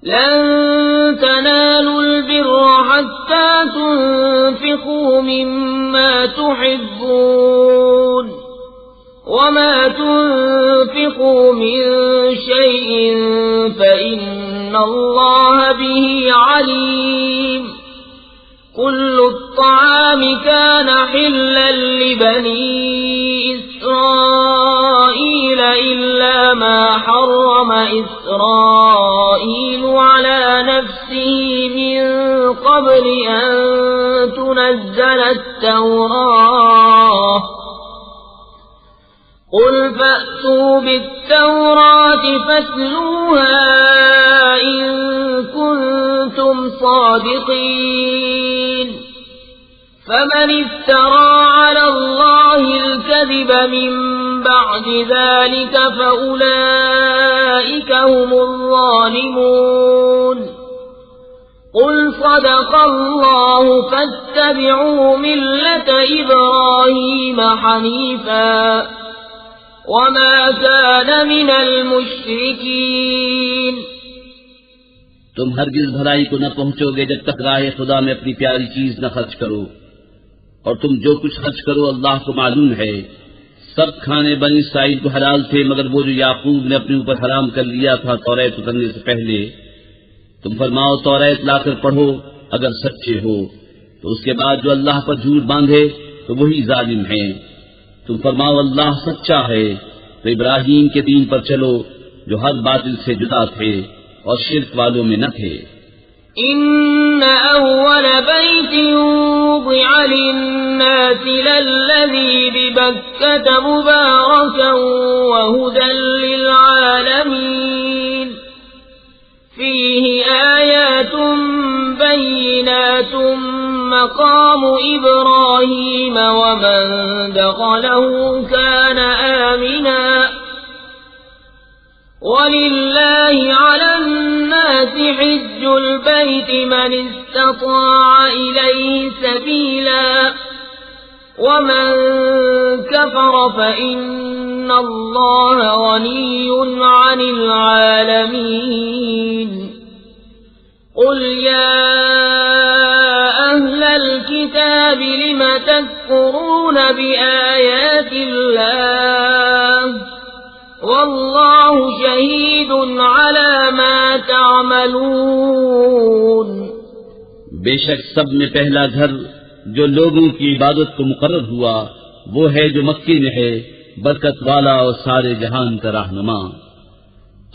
لن تنالوا البر حتى تنفقوا مما تحبون وما تنفقوا من شيء فإن الله به عليم كل الطعام كان حلا لبني إسرائيل إلا ما حرم إسرائيل على نفسه من قبل أن تنزل التوراة قل فأتوا بالتوراة فاتلوها إن كنتم صادقين فمن افترى على الله الكذب من بعد ذلك فأولئك هم الظالمون قل صدق الله فاتبعوا ملة إبراهيم حنيفا وما كان من المشركين تم ہرگز بھلائی کو نہ پہنچو گے جب تک راہ خدا میں اپنی پیاری چیز نہ خرچ کرو، اور تم جو کچھ خرچ کرو اللہ کو معلوم ہے۔ سب کھانے بنی اسرائیل کو حلال تھے مگر وہ جو یعقوب نے اپنے اوپر حرام کر لیا تھا توریت اترنے سے پہلے۔ تم فرماؤ توریت لا کر پڑھو اگر سچے ہو، تو اس کے بعد جو اللہ پر جھوٹ باندھے تو وہی ظالم ہیں۔ تم فرماؤ اللہ سچا ہے تو ابراہیم کے دین پر چلو جو ہر باطل سے جدا تھے اور شرک والوں میں نہ تھے۔ إن أول بيت وضع للناس للذي ببكة مباركا وهدى للعالمين فيه آيات بينات مقام إبراهيم ومن دخله كان آمنا ولله على الناس حج البيت من استطاع إليه سبيلا ومن كفر فإن الله غني عن العالمين قل يا أهل الكتاب لم تكفرون بآيات الله واللہ شہید علی ما تعملون۔ بے شک سب میں پہلا گھر جو لوگوں کی عبادت کو مقرر ہوا وہ ہے جو مکی میں ہے، برکت والا اور سارے جہان کا رہنما۔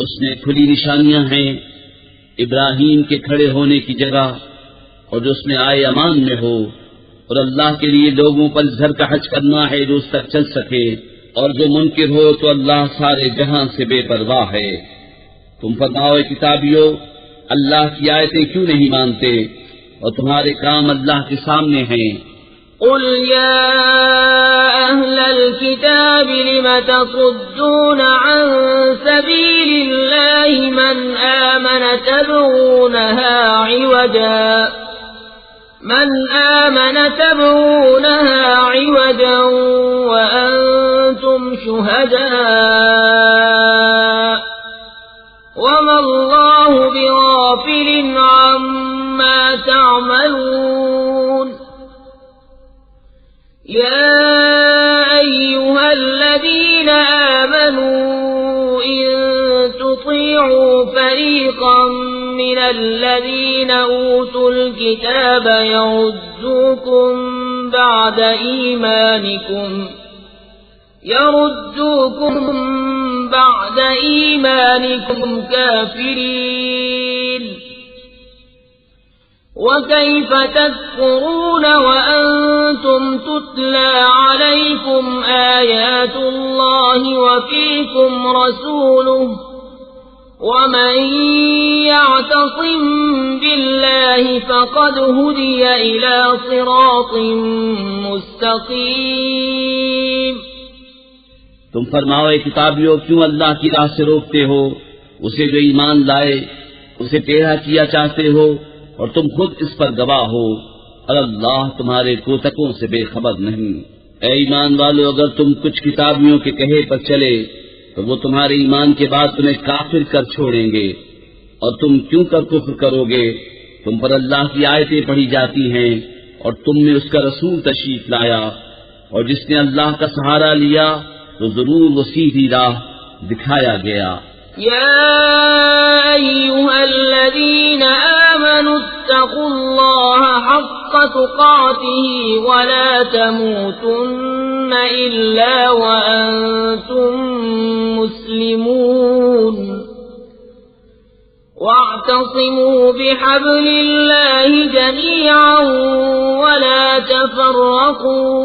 اس میں کھلی نشانیاں ہیں ابراہیم کے کھڑے ہونے کی جگہ، اور جو اس میں آئے امان میں ہو، اور اللہ کے لیے لوگوں پر اس گھر کا حج کرنا ہے جو اس تک چل سکے، اور جو منکر ہو تو اللہ سارے جہاں سے بے پرواہ ہے۔ تم فرماؤ کتابیو اللہ کی آیتیں کیوں نہیں مانتے اور تمہارے کام اللہ کے سامنے ہیں۔ قل يا أهل الكتاب لم تصدون عن سبيل الله من آمن تبغونها عوجا وأنتم شهداء وما الله بغافل عما تعملون يا أيها الذين آمنوا إن تطيعوا فريقا من الذين أوتوا الكتاب يردوكم بعد إيمانكم كافرين وكيف تكفرون وأنتم تتلى عليكم آيات الله وفيكم رسوله ومن يعتصم بالله فقد هدي إلى صراط مستقيم۔ تم فرماؤ کتابیو کیوں اللہ کی راہ سے روکتے ہو اسے جو ایمان لائے، اسے ٹیڑھا کیا چاہتے ہو اور تم خود اس پر گواہ ہو، اور اللہ تمہارے کوتکوں سے بے خبر نہیں۔ اے ایمان والو اگر تم کچھ کتابیوں کے کہے پر چلے تو وہ تمہارے ایمان کے بعد تمہیں کافر کر چھوڑیں گے، اور تم کیوں کر کفر کرو گے؟ تم پر اللہ کی آیتیں پڑھی جاتی ہیں اور تم میں اس کا رسول تشریف لایا، اور جس نے اللہ کا سہارا لیا تو ضرور وہ سیدھی راہ دکھایا گیا۔ يا أيها الذين آمنوا اتقوا الله حق تقاته ولا تموتن إلا وأنتم مسلمون واعتصموا بحبل الله جميعا ولا تفرقوا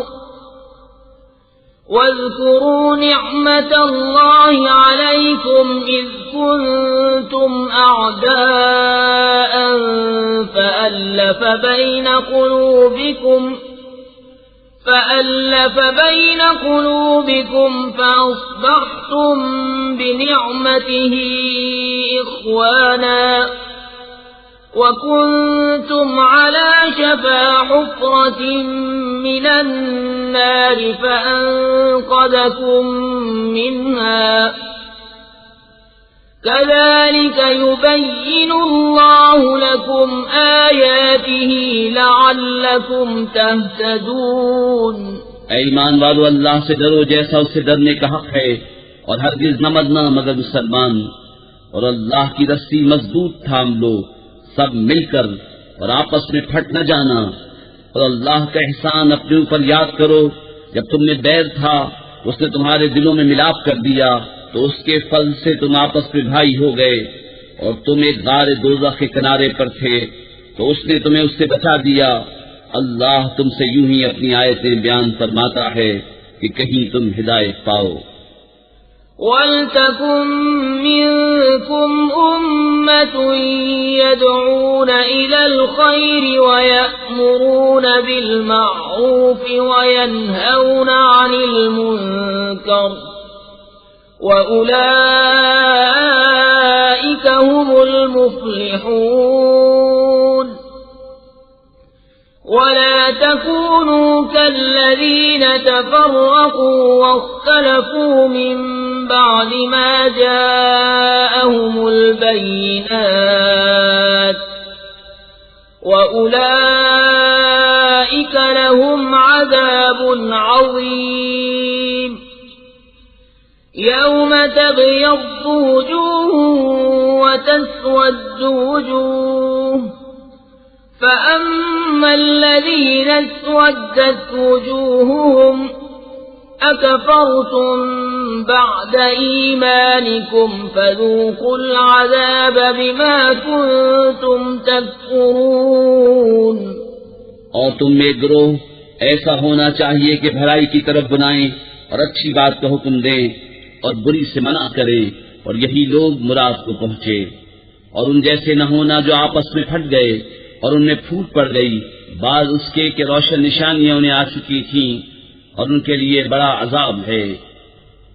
واذكروا نعمة الله عليكم إذ كنتم أعداء فألف بين قلوبكم فأصبحتم بنعمته إخوانا وكنتم على شفا حفرة من النار فأنقذكم منها كذلك يبين الله لكم آياته لعلكم تهتدون۔ اے ایمان والو، اللہ سے ڈرو جیسا اس سے ڈرنے کا حق ہے، اور ہرگز نہ مرنا مگر مسلمان، اور اللہ کی رسی مضبوط تھام لو سب مل کر، اور آپس میں پھٹ نہ جانا، اور اللہ کا احسان اپنے اوپر یاد کرو۔ جب تم میں بیر تھا اس نے تمہارے دلوں میں ملاپ کر دیا، تو اس کے فضل سے تم آپس میں بھائی ہو گئے، اور تم ایک غار دوزخ کے کنارے پر تھے تو اس نے تمہیں اس سے بچا دیا۔ اللہ تم سے یوں ہی اپنی آیتیں بیان فرماتا ہے کہ کہیں تم ہدایت پاؤ۔ وَلْتَكُن مِّنكُمْ أُمَّةٌ يَدْعُونَ إِلَى الْخَيْرِ وَيَأْمُرُونَ بِالْمَعْرُوفِ وَيَنْهَوْنَ عَنِ الْمُنكَرِ وَأُولَئِكَ هُمُ الْمُفْلِحُونَ۔ وَلَا تَكُونُوا كَالَّذِينَ تَفَرَّقُوا وَاخْتَلَفُوا مِن بَعْدِ مَا جَاءَهُمُ الْبَيِّنَاتُ وَأُولَئِكَ لَهُمْ عَذَابٌ عَظِيمٌ۔ يَوْمَ تَبْيَضُّ وُجُوهٌ وَتَسْوَدُّ وُجُوهٌ، فَأَمَّا الَّذِينَ اسْوَدَّتْ وُجُوهُهُمْ أَكَفَرْتُمْ بَعْدَ إِيمَانِكُمْ فَذُوقُوا الْعَذَابَ بِمَا كُنتُمْ تَكْفُرُونَ۔ اور تم میں گروہ ایسا ہونا چاہیے کہ بھلائی کی طرف بنائیں اور اچھی بات کا حکم دیں اور بری سے منع کریں، اور یہی لوگ مراد کو پہنچے۔ اور ان جیسے نہ ہونا جو آپس میں پھٹ گئے اور ان میں پھوٹ پڑ گئی، بعد اس کے کہ روشن نشانیاں انہیں آ چکی تھیں، اور ان کے لیے بڑا عذاب ہے۔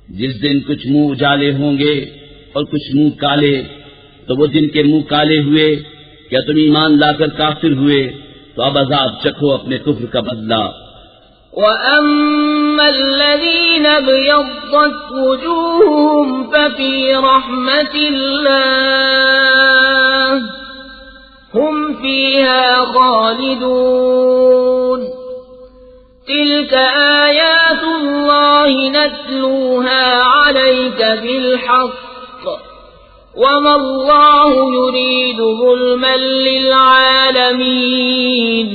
جس دن کچھ منہ اجالے ہوں گے اور کچھ منہ کالے، تو وہ جن کے منہ کالے ہوئے کیا تم ایمان لا کر کافر ہوئے؟ تو اب عذاب چکھو اپنے کفر کا بدلہ۔ وَأَمَّا الَّذِينَ ابْيَضَّتْ وُجُوهُهُمْ فَفِي رَحْمَةِ اللَّهِ هُمْ فِيهَا خَالِدُونَ۔ تِلْكَ آيَاتُ اللَّهِ نَتْلُوهَا عَلَيْكَ بِالْحَقِّ وَمَا اللَّهُ يُرِيدُ ظُلْمًا لِّلْعَالَمِينَ۔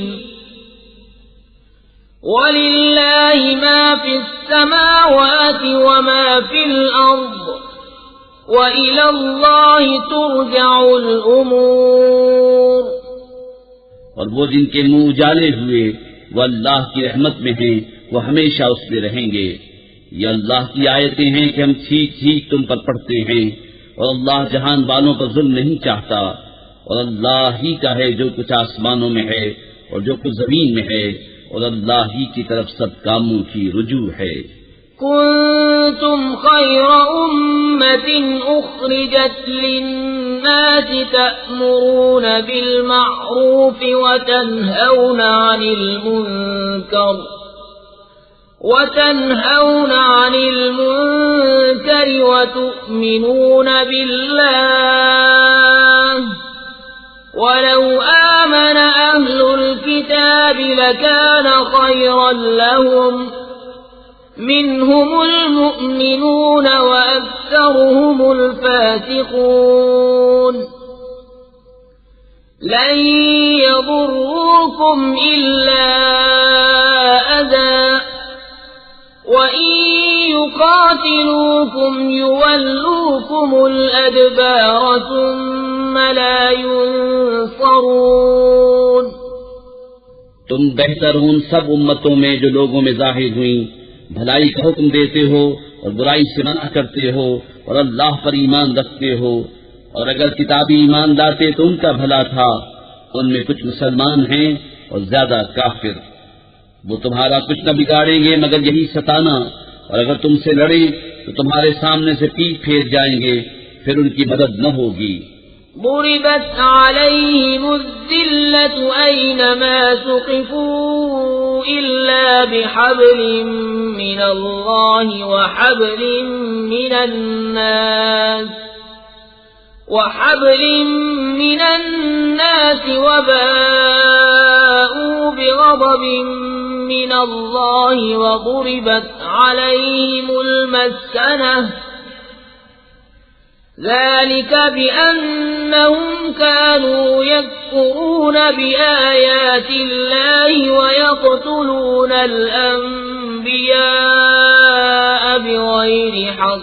وَلِلَّهِ مَا فِي السَّمَاوَاتِ وَمَا فِي الْأَرْضِ وَإِلَى اللَّهِ تُرْجَعُ الْأُمُورُ۔ اور وہ جن کے منہ اجالے ہوئے وہ اللہ کی رحمت میں ہیں، وہ ہمیشہ اس میں رہیں گے۔ یہ اللہ کی آیتیں ہیں کہ ہم ٹھیک ٹھیک تم پر پڑھتے ہیں، اور اللہ جہان والوں پر ظلم نہیں چاہتا، اور اللہ ہی کا ہے جو کچھ آسمانوں میں ہے اور جو کچھ زمین میں ہے، اور اللہ ہی کی طرف سب کاموں کی رجوع ہے۔ كنتم خير أمة أخرجت للناس تأمرون بالمعروف وتنهون عن المنكر وتؤمنون بالله ولو آمن أهل الكتاب لكان خيرا لهم منهم المؤمنون وأكثرهم الفاسقون لن يضروكم إلا أذى وإن يقاتلوكم يولوكم الأدبار ثم لا ينصرون. تم بہتر ہو ان سب امتوں میں جو لوگوں میں ظاہر ہوئیں، بھلائی کا حکم دیتے ہو اور برائی سے منع کرتے ہو اور اللہ پر ایمان رکھتے ہو، اور اگر کتابی ایمان لاتے تو ان کا بھلا تھا، ان میں کچھ مسلمان ہیں اور زیادہ کافر. وہ تمہارا کچھ نہ بگاڑیں گے مگر یہی ستانا، اور اگر تم سے لڑیں تو تمہارے سامنے سے پیٹ پھیر جائیں گے، پھر ان کی مدد نہ ہوگی. ضربت عليهم الذلة أينما ثقفوا إلا بحبل من الله وحبل من الناس وباءوا بغضب من الله وضربت عليهم المسكنة ذلك بأنهم كانوا يكفرون بآيات الله ويقتلون الأنبياء بغير حق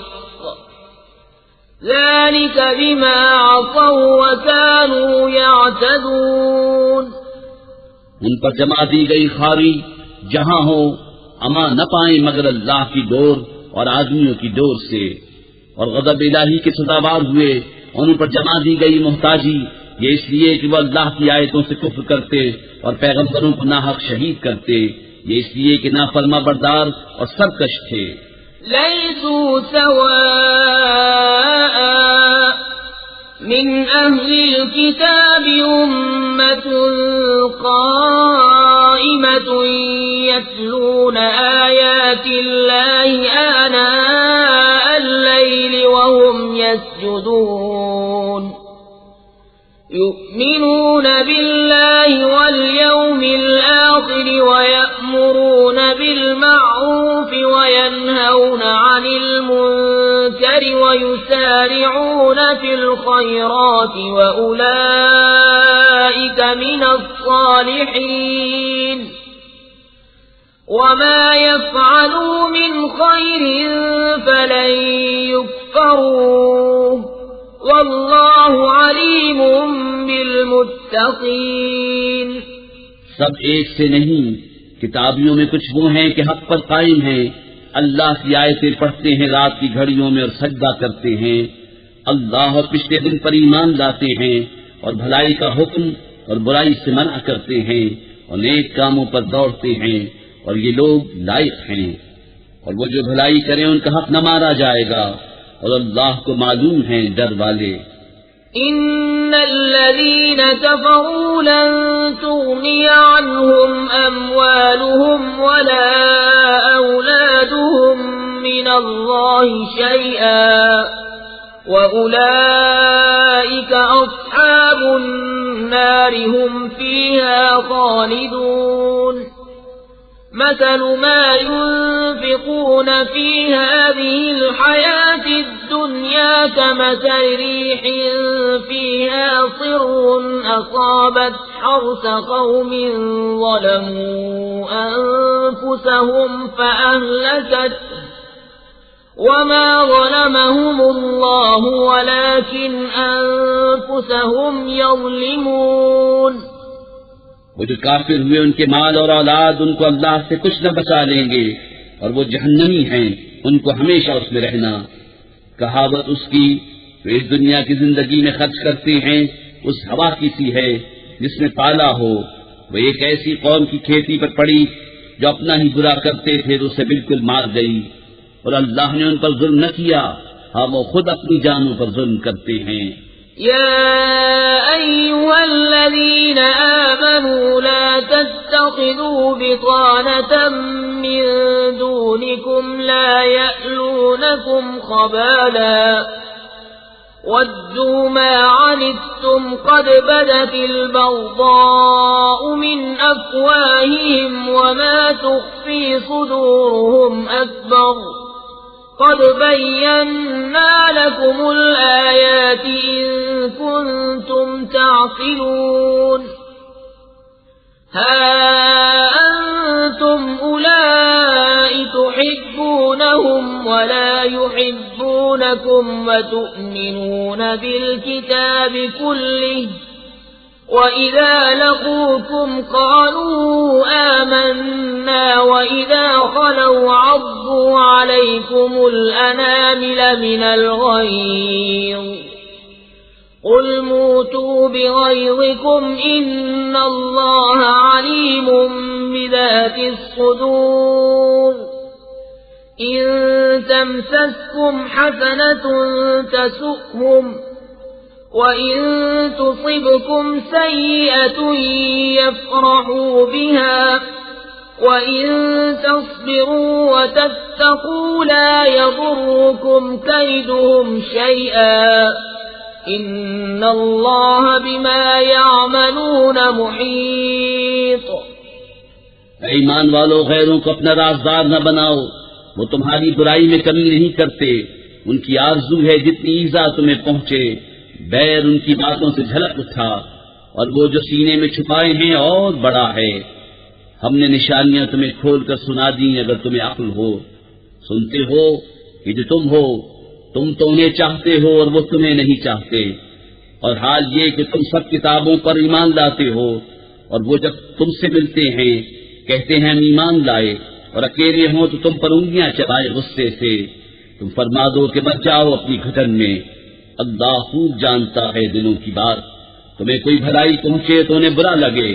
ذلك بما عصوا وكانوا يعتدون. ان پر جمع دی گئی خاری جہاں ہو اما نہ پائیں مگر اللہ کی ڈور اور آدمیوں کی ڈور سے، اور غضب الہی کے سزاوار ہوئے. ان پر جمع دی گئی محتاجی یہ اس لیے کہ وہ اللہ کی آیتوں سے کفر کرتے اور پیغمبروں کو ناحق شہید کرتے، یہ اس لیے کہ نافرما بردار اور سرکش تھے. لیسوا سواء من أهل الكتاب أمة قائمة يتلون آيات الله آناء الليل وهم يسجدون يؤمنون بالله واليوم الآخر ويأمرون بالمعروف وينهون عن المنكر ويسارعون في الخيرات وأولئك من الصالحين وما يفعلوا من خير فلن يكفروه واللہ علیم بالمتقین. سب ایک سے نہیں، کتابیوں میں کچھ وہ ہیں کہ حق پر قائم ہیں، اللہ کی آیتیں پڑھتے ہیں رات کی گھڑیوں میں اور سجدہ کرتے ہیں، اللہ اور پچھلے دن پر ایمان لاتے ہیں، اور بھلائی کا حکم اور برائی سے منع کرتے ہیں اور نیک کاموں پر دوڑتے ہیں، اور یہ لوگ لائق ہیں. اور وہ جو بھلائی کریں ان کا حق نہ مارا جائے گا، اور اللہ کو معلوم ہیں ڈر والے. ان الذين كفروا لن تغني عنهم اموالهم ولا اولادهم من الله شيئا واولئك اصحاب النار هم فيها خالدون. مثل ما ينفقون في هذه الحياة الدنيا كمثل ريح فيها صر أصابت حرث قوم ظلموا أنفسهم فأهلكته وما ظلمهم الله ولكن أنفسهم يظلمون. وہ جو کافر ہوئے ان کے مال اور اولاد ان کو اللہ سے کچھ نہ بچا لیں گے، اور وہ جہنمی ہیں، ان کو ہمیشہ اس میں رہنا. کہاوت اس کی جو اس دنیا کی زندگی میں خرچ کرتے ہیں اس ہوا کی سی ہے جس میں پالا ہو. وہ ایک ایسی قوم کی کھیتی پر پڑی جو اپنا ہی برا کرتے تھے تو اسے بالکل مار گئی، اور اللہ نے ان پر ظلم نہ کیا، ہاں وہ خود اپنی جانوں پر ظلم کرتے ہیں. يا أيها الذين آمنوا لا تتخذوا بطانة من دونكم لا يألونكم خبالا وَدُّوا مَا عَنِتُّمْ قَدْ بَدَتِ الْبَغْضَاءُ مِنْ أَفْوَاهِهِمْ وَمَا تُخْفِي صُدُورُهُمْ أَكْبَرُ قَدْ بَيَّنَّا لَكُمُ الْآيَاتِ إِن كُنتُمْ تَعْقِلُونَ هَا أَنتُمْ أُولَئِكَ تُحِبُّونَهُمْ وَلَا يُحِبُّونَكُمْ وَتُؤْمِنُونَ بِالْكِتَابِ كُلِّهِ وَإِذَا لَقُوكُمْ قَالُوا آمَنَّا وَإِذَا خَلَوْا عَضُّوا عَلَيْكُمُ الْأَنَامِلَ مِنَ الْغَيْظِ قُلْ مُوتُوا بِغَيْظِكُمْ إِنَّ اللَّهَ عَلِيمٌ بِذَاتِ الصُّدُورِ إِن تَمْسَسْكُمْ حَسَنَةٌ تَسُؤْهُمْ وَإِن تُصِبْكُمْ سَيِّئَةٌ يَفْرَحُوا بِهَا وَإِن تَصْبِرُوا وَتَتَّقُوا لَا يَضُرُّكُمْ كَيْدُهُمْ شَيْئًا إِنَّ اللَّهَ بِمَا يَعْمَلُونَ مُحِيطٌ۔ اے ایمان والو، غیروں کو اپنا رازدار نہ بناؤ، وہ تمہاری برائی میں کمی نہیں کرتے، ان کی آرزو ہے جتنی ایذا تمہیں پہنچے، بیر ان کی باتوں سے جھلک اٹھا، اور وہ جو سینے میں چھپائے ہیں اور بڑا ہے۔ ہم نے نشانیاں تمہیں کھول کر سنا دی اگر تمہیں عقل ہو۔ سنتے ہو کہ جو تم ہو، تم تو انہیں چاہتے ہو اور وہ تمہیں نہیں چاہتے، اور حال یہ کہ تم سب کتابوں پر ایمان لاتے ہو، اور وہ جب تم سے ملتے ہیں کہتے ہیں ہم ایمان لائے، اور اکیلے ہوں تو تم پر انگلیاں چبائے غصے سے۔ تم فرما دو کہ بچ جاؤ اپنی گھٹن میں، اللہ خوب جانتا ہے دلوں کی بات۔ تمہیں کوئی بھلائی پہنچے تو انہیں برا لگے،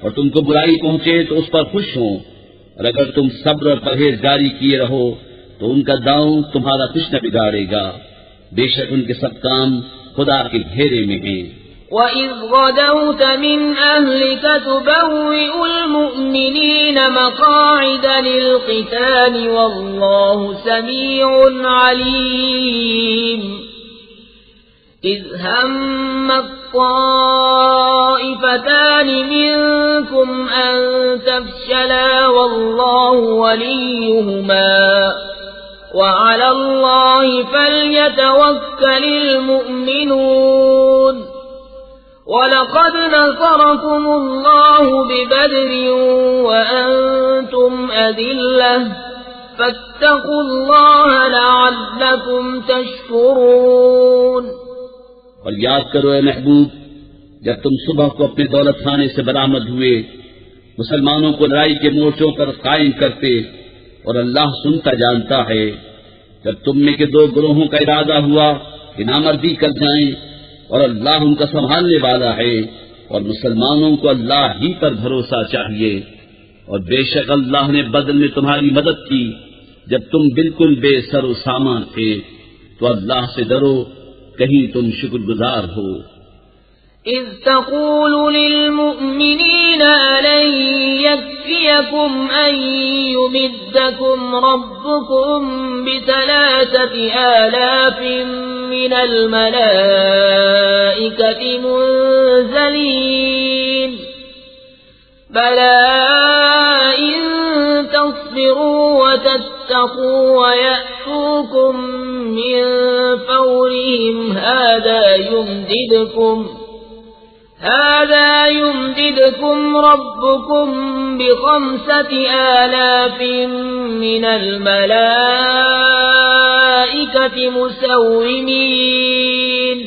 اور تم کو برائی پہنچے تو اس پر خوش ہوں، اور اگر تم صبر اور پرہیزگاری کیے رہو تو ان کا داؤں تمہارا کچھ نہ بگاڑے گا، بے شک ان کے سب کام خدا کے گھیرے میں ہیں۔ وَإِذْ غَدَوْتَ مِنْ أَهْلِكَ تُبَوِّئُ الْمُؤْمِنِينَ مَقَاعِدَ لِلْقِتَالِ وَاللَّهُ سَمِيعٌ عَلِيمٌ إِذْ هَمَّ الطَّائِفَتَانِ مِنْكُمْ أَنْ تَفْشَلَا وَاللَّهُ وَلِيُّهُمَا وَعَلَى اللَّهِ فَلْيَتَوَكَّلِ الْمُؤْمِنُونَ وَلَقَدْ نَصَرَكُمُ اللَّهُ بِبَدْرٍ وَأَنْتُمْ أَذِلَّةٌ فَاتَّقُوا اللَّهَ لَعَلَّكُمْ تَشْكُرُونَ۔ اور یاد کرو اے محبوب، جب تم صبح کو اپنے دولت خانے سے برآمد ہوئے، مسلمانوں کو لڑائی کے مورچوں پر قائم کرتے، اور اللہ سنتا جانتا ہے۔ جب تم میں کے دو گروہوں کا ارادہ ہوا کہ نامردی کر جائیں، اور اللہ ان کا سنبھالنے والا ہے، اور مسلمانوں کو اللہ ہی پر بھروسہ چاہیے، اور بے شک اللہ نے بدل میں تمہاری مدد کی جب تم بالکل بے سر و سامان تھے، تو اللہ سے ڈرو کہیں تم شکر گزار ہو۔ إِذْ تَقُولُ لِلْمُؤْمِنِينَ أَلَنْ يَكْفِيَكُمْ أَنْ يُمِدَّكُمْ رَبُّكُمْ ب3,000 مِّنَ الْمَلَائِكَةِ مُنزَلِينَ بَلَىٰ إِن تَصْبِرُوا وَتَتَّقُوا وَيَأْتُوكُم مِّن فَوْرِهِمْ هَٰذَا يُمْدِدْكُمْ رَبُّكُم ب5,000 مِّنَ الْمَلَائِكَةِ مُسَوِّمِينَ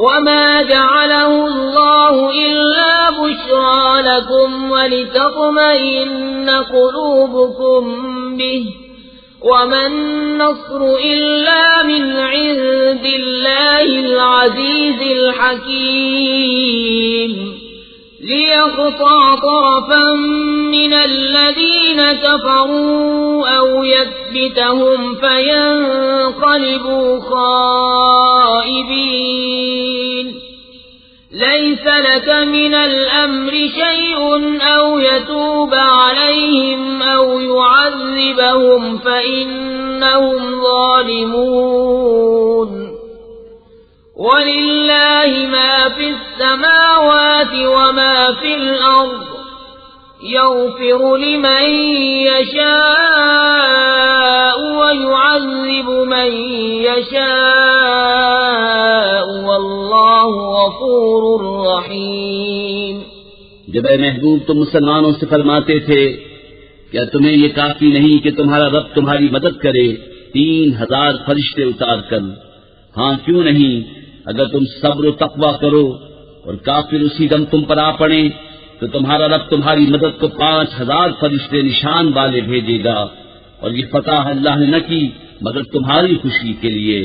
وَمَا جَعَلَهُ اللَّهُ إِلَّا بُشْرَىٰ لَكُمْ وَلِتَطْمَئِنَّ قُلُوبُكُم بِهِ وَمَا النَّصْرُ إِلَّا مِنْ عِندِ اللَّهِ الْعَزِيزِ الْحَكِيمِ لِيَقْطَعَ طَرَفًا مِّنَ الَّذِينَ كَفَرُوا أَوْ يَكْبِتَهُمْ فَيَنقَلِبُوا خَائِبِينَ لَيْسَ لَكَ مِنَ الْأَمْرِ شَيْءٌ أَوْ يَتُوبَ عَلَيْهِمْ أَوْ يُعَذِّبَهُمْ فَإِنَّهُمْ ظَالِمُونَ۔ وَلِلَّهِ مَا فِي السَّمَاوَاتِ وَمَا فِي الْأَرْضِ يَغْفِرُ لِمَن يَشَاءُ وَيُعَذِّبُ مَن يَشَاءُ وَاللَّهُ غَفُورٌ رَّحِيمٌ۔ جب اے محبوب تم مسلمانوں سے فرماتے تھے کیا تمہیں یہ کافی نہیں کہ تمہارا رب تمہاری مدد کرے 3000 فرشتے اتار کر؟ ہاں کیوں نہیں، اگر تم صبر و تقویٰ کرو اور کافر اسی دم تم پر آ پڑے تو تمہارا رب تمہاری مدد کو 5000 فرشتے نشان والے بھیجے گا، اور یہ فتح اللہ نے نہ کی مگر تمہاری خوشی کے لیے،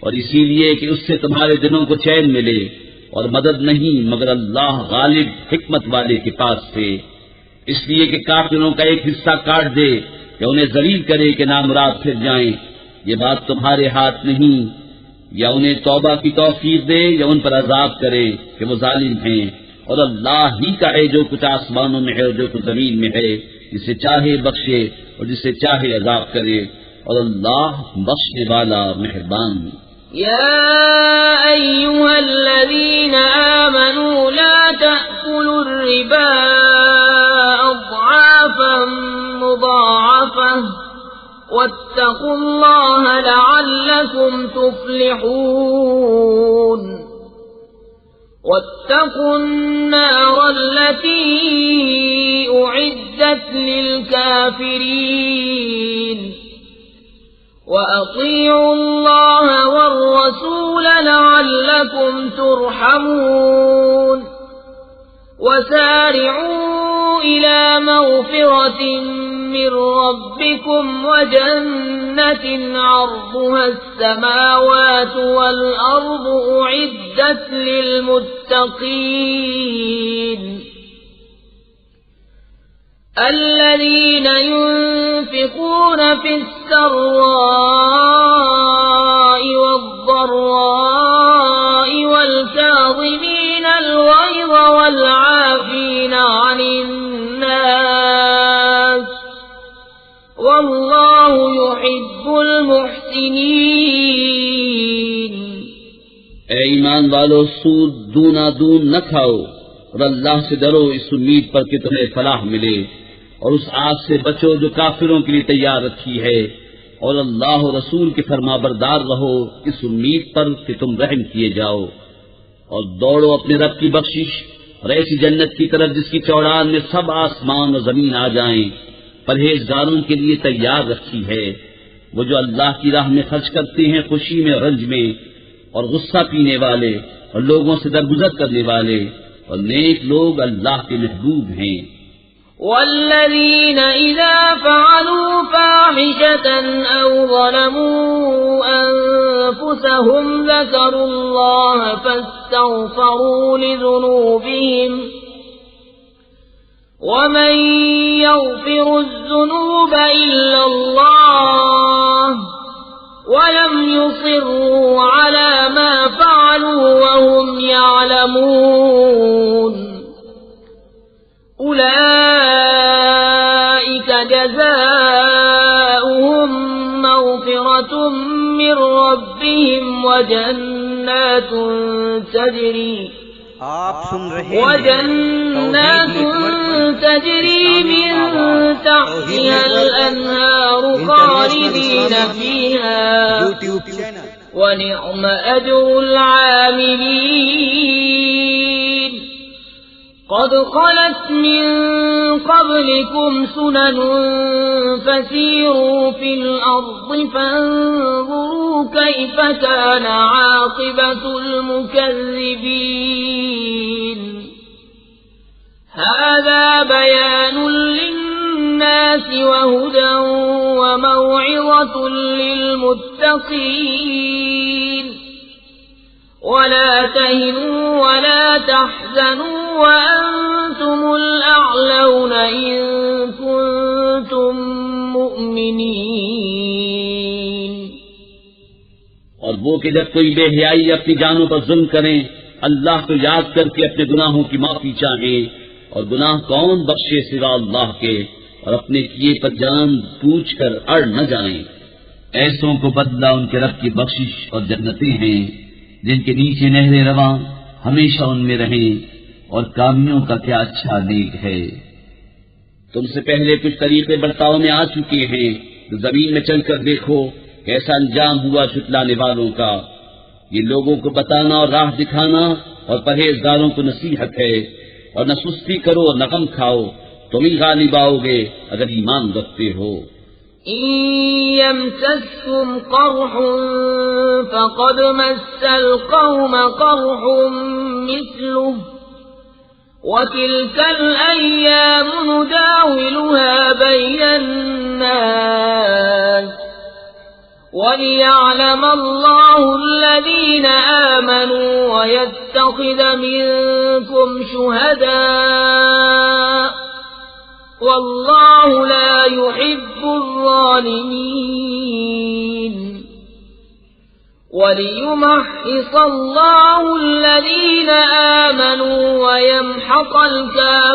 اور اسی لیے کہ اس سے تمہارے دلوں کو چین ملے، اور مدد نہیں مگر اللہ غالب حکمت والے کے پاس سے، اس لیے کہ کافروں کا ایک حصہ کاٹ دے کہ انہیں ذلیل کرے کہ نامراد پھر جائیں، یہ بات تمہارے ہاتھ نہیں، یا انہیں توبہ کی توفیق دے یا ان پر عذاب کرے کہ وہ ظالم ہیں، اور اللہ ہی کا ہے جو کچھ آسمانوں میں ہے اور جو کچھ زمین میں ہے، جسے چاہے بخشے اور جسے چاہے عذاب کرے، اور اللہ بخشنے والا مہربان۔ يا أيها الذين آمنوا لا تأكلوا الربا أضعافا مضاعفة واتقوا الله لعلكم تفلحون واتقوا النار التي أعدت للكافرين وأطيعوا الله والرسول لعلكم ترحمون وسارعوا إلى مغفرة من ربكم وجنة عرضها السماوات والأرض أعدت للمتقين الذين ينفقون في السراء والضراء والكاظمين الغيظ والعافين عن الناس والله يحب المحسنين۔ اے ایمان والو، سود دونا دون نہ کھاؤ اور اللہ سے ڈرو اس امید پر کہ تمہیں فلاح ملے، اور اس آگ سے بچو جو کافروں کے لیے تیار رکھی ہے، اور اللہ و رسول کے فرما بردار رہو اس امید پر کہ تم رحم کیے جاؤ، اور دوڑو اپنے رب کی بخشش اور ایسی جنت کی طرف جس کی چوڑان میں سب آسمان اور زمین آ جائیں، پرہیزگاروں کے لیے تیار رکھی ہے۔ وہ جو اللہ کی راہ میں خرچ کرتے ہیں خوشی میں اور رنج میں، اور غصہ پینے والے اور لوگوں سے درگزر کرنے والے، اور نیک لوگ اللہ کے محبوب ہیں۔ والذين إذا فعلوا فاحشة أو ظلموا أنفسهم ذكروا الله فاستغفروا لذنوبهم ومن يغفر الذنوب إلا الله ولم يصروا على ما فعلوا وهم يعلمون أولئك جزاؤهم مغفرة من ربهم وجنات تجري من تحتها الأنهار خالدين فيها ونعم أجر العاملين قد خلت من قبلكم سنن فسيروا في الأرض فانظروا كيف كان عاقبة المكذبين هذا بيان للناس وهدى وموعظة للمتقين ولا تهنوا ولا تحزنوا وأنتم الأعلون إن كنتم مؤمنين۔ اور وہ کہ جب کوئی بے حیائی اپنی جانوں پر ظلم کریں اللہ کو یاد کر کے اپنے گناہوں کی معافی چاہیں، اور گناہ کون بخشے سوا اللہ کے، اور اپنے کیے پر جان پوچھ کر اڑ نہ جائیں، ایسوں کو بدلہ ان کے رب کی بخشش اور جنتیں ہیں جن کے نیچے نہریں رواں ہمیشہ ان میں رہیں، اور کامیوں کا کیا اچھا نیک ہے۔ تم سے پہلے کچھ طریقے برتاؤ میں آ چکے ہیں، تو زمین میں چل کر دیکھو کیسا انجام ہوا جھٹلانے والوں کا۔ یہ لوگوں کو بتانا اور راہ دکھانا اور پرہیزگاروں کو نصیحت ہے، اور نہ سستی کرو اور نہ غم کھاؤ، تم ہی غالب آؤ گے اگر ایمان رکھتے ہو۔ إن يمسسكم قرح فقد مس القوم قرح مثله وتلك الأيام نداولها بين الناس وليعلم الله الذين آمنوا ويتخذ منكم شهداء والله لا يحب الظالمين وليمحص الله الذين آمنوا ويمحق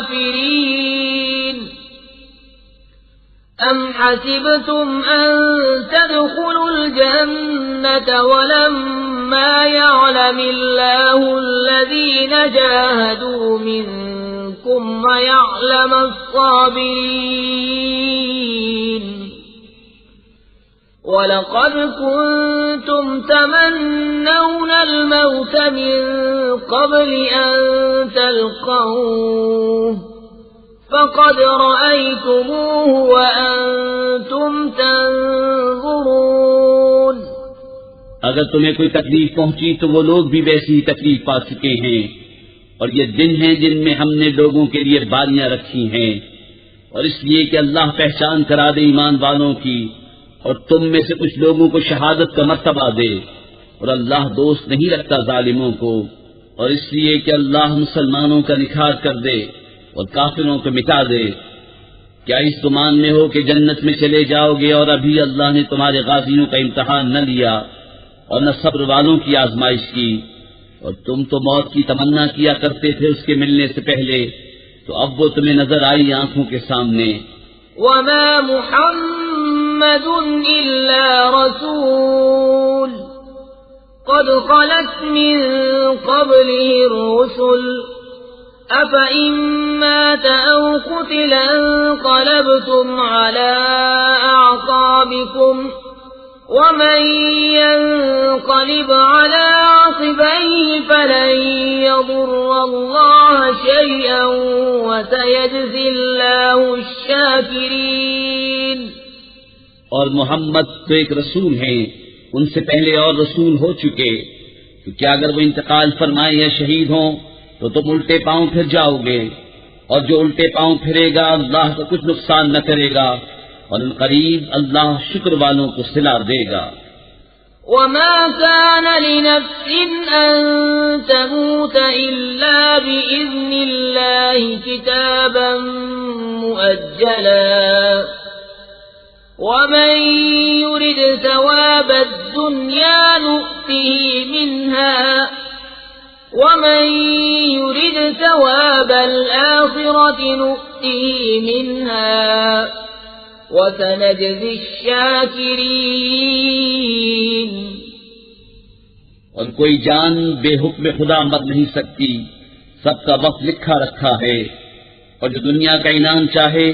الكافرين أم حسبتم أن تدخلوا الجنة ولما يعلم الله الذين جاهدوا منكم ويعلم الصابرين ولقد كنتم تمنون الموت من قبل أن تلقوه فقد رأيتموه وأنتم تنظرون۔ اگر تمہیں کوئی تکلیف پہنچی تو وہ لوگ بھی ویسی ہی تکلیف پا چکے ہیں، اور یہ دن ہیں جن میں ہم نے لوگوں کے لیے باریاں رکھی ہیں، اور اس لیے کہ اللہ پہچان کرا دے ایمان والوں کی، اور تم میں سے کچھ لوگوں کو شہادت کا مرتبہ دے، اور اللہ دوست نہیں رکھتا ظالموں کو، اور اس لیے کہ اللہ مسلمانوں کا نکھار کر دے اور کافروں کو مٹا دے۔ کیا اس گمان میں ہو کہ جنت میں چلے جاؤ گے، اور ابھی اللہ نے تمہارے غازیوں کا امتحان نہ لیا اور نہ صبر والوں کی آزمائش کی، اور تم تو موت کی تمنا کیا کرتے تھے اس کے ملنے سے پہلے، تو اب وہ تمہیں نظر آئی آنکھوں کے سامنے۔ وما محمد إلا رسول قد خلت من قبله الرسل أفإن مات أو قتل انقلبتم على أعقابكم ومن ينقلب على عقبيه فلن يضر الله شيئا وسيجزي الله الشاكرين۔ اور محمد تو ایک رسول ہیں، ان سے پہلے اور رسول ہو چکے، تو کیا اگر وہ انتقال فرمائے یا شہید ہوں تو تم الٹے پاؤں پھر جاؤ گے، اور جو الٹے پاؤں پھرے گا اللہ کا کچھ نقصان نہ کرے گا، اور ان قریب اللہ شکر والوں کو صلہ دے گا۔ وما كان لنفس أن تموت إلا بإذن الله كتابا مؤجلا ومن يرد ثواب الدنيا نؤته منها ومن يرد ثواب الآخرة نؤته منها وسنجزي الشاكرين۔ اور کوئی جان بے حکم خدا مر نہیں سکتی، سب کا وقت لکھا رکھا ہے، اور جو دنیا کا انعام چاہے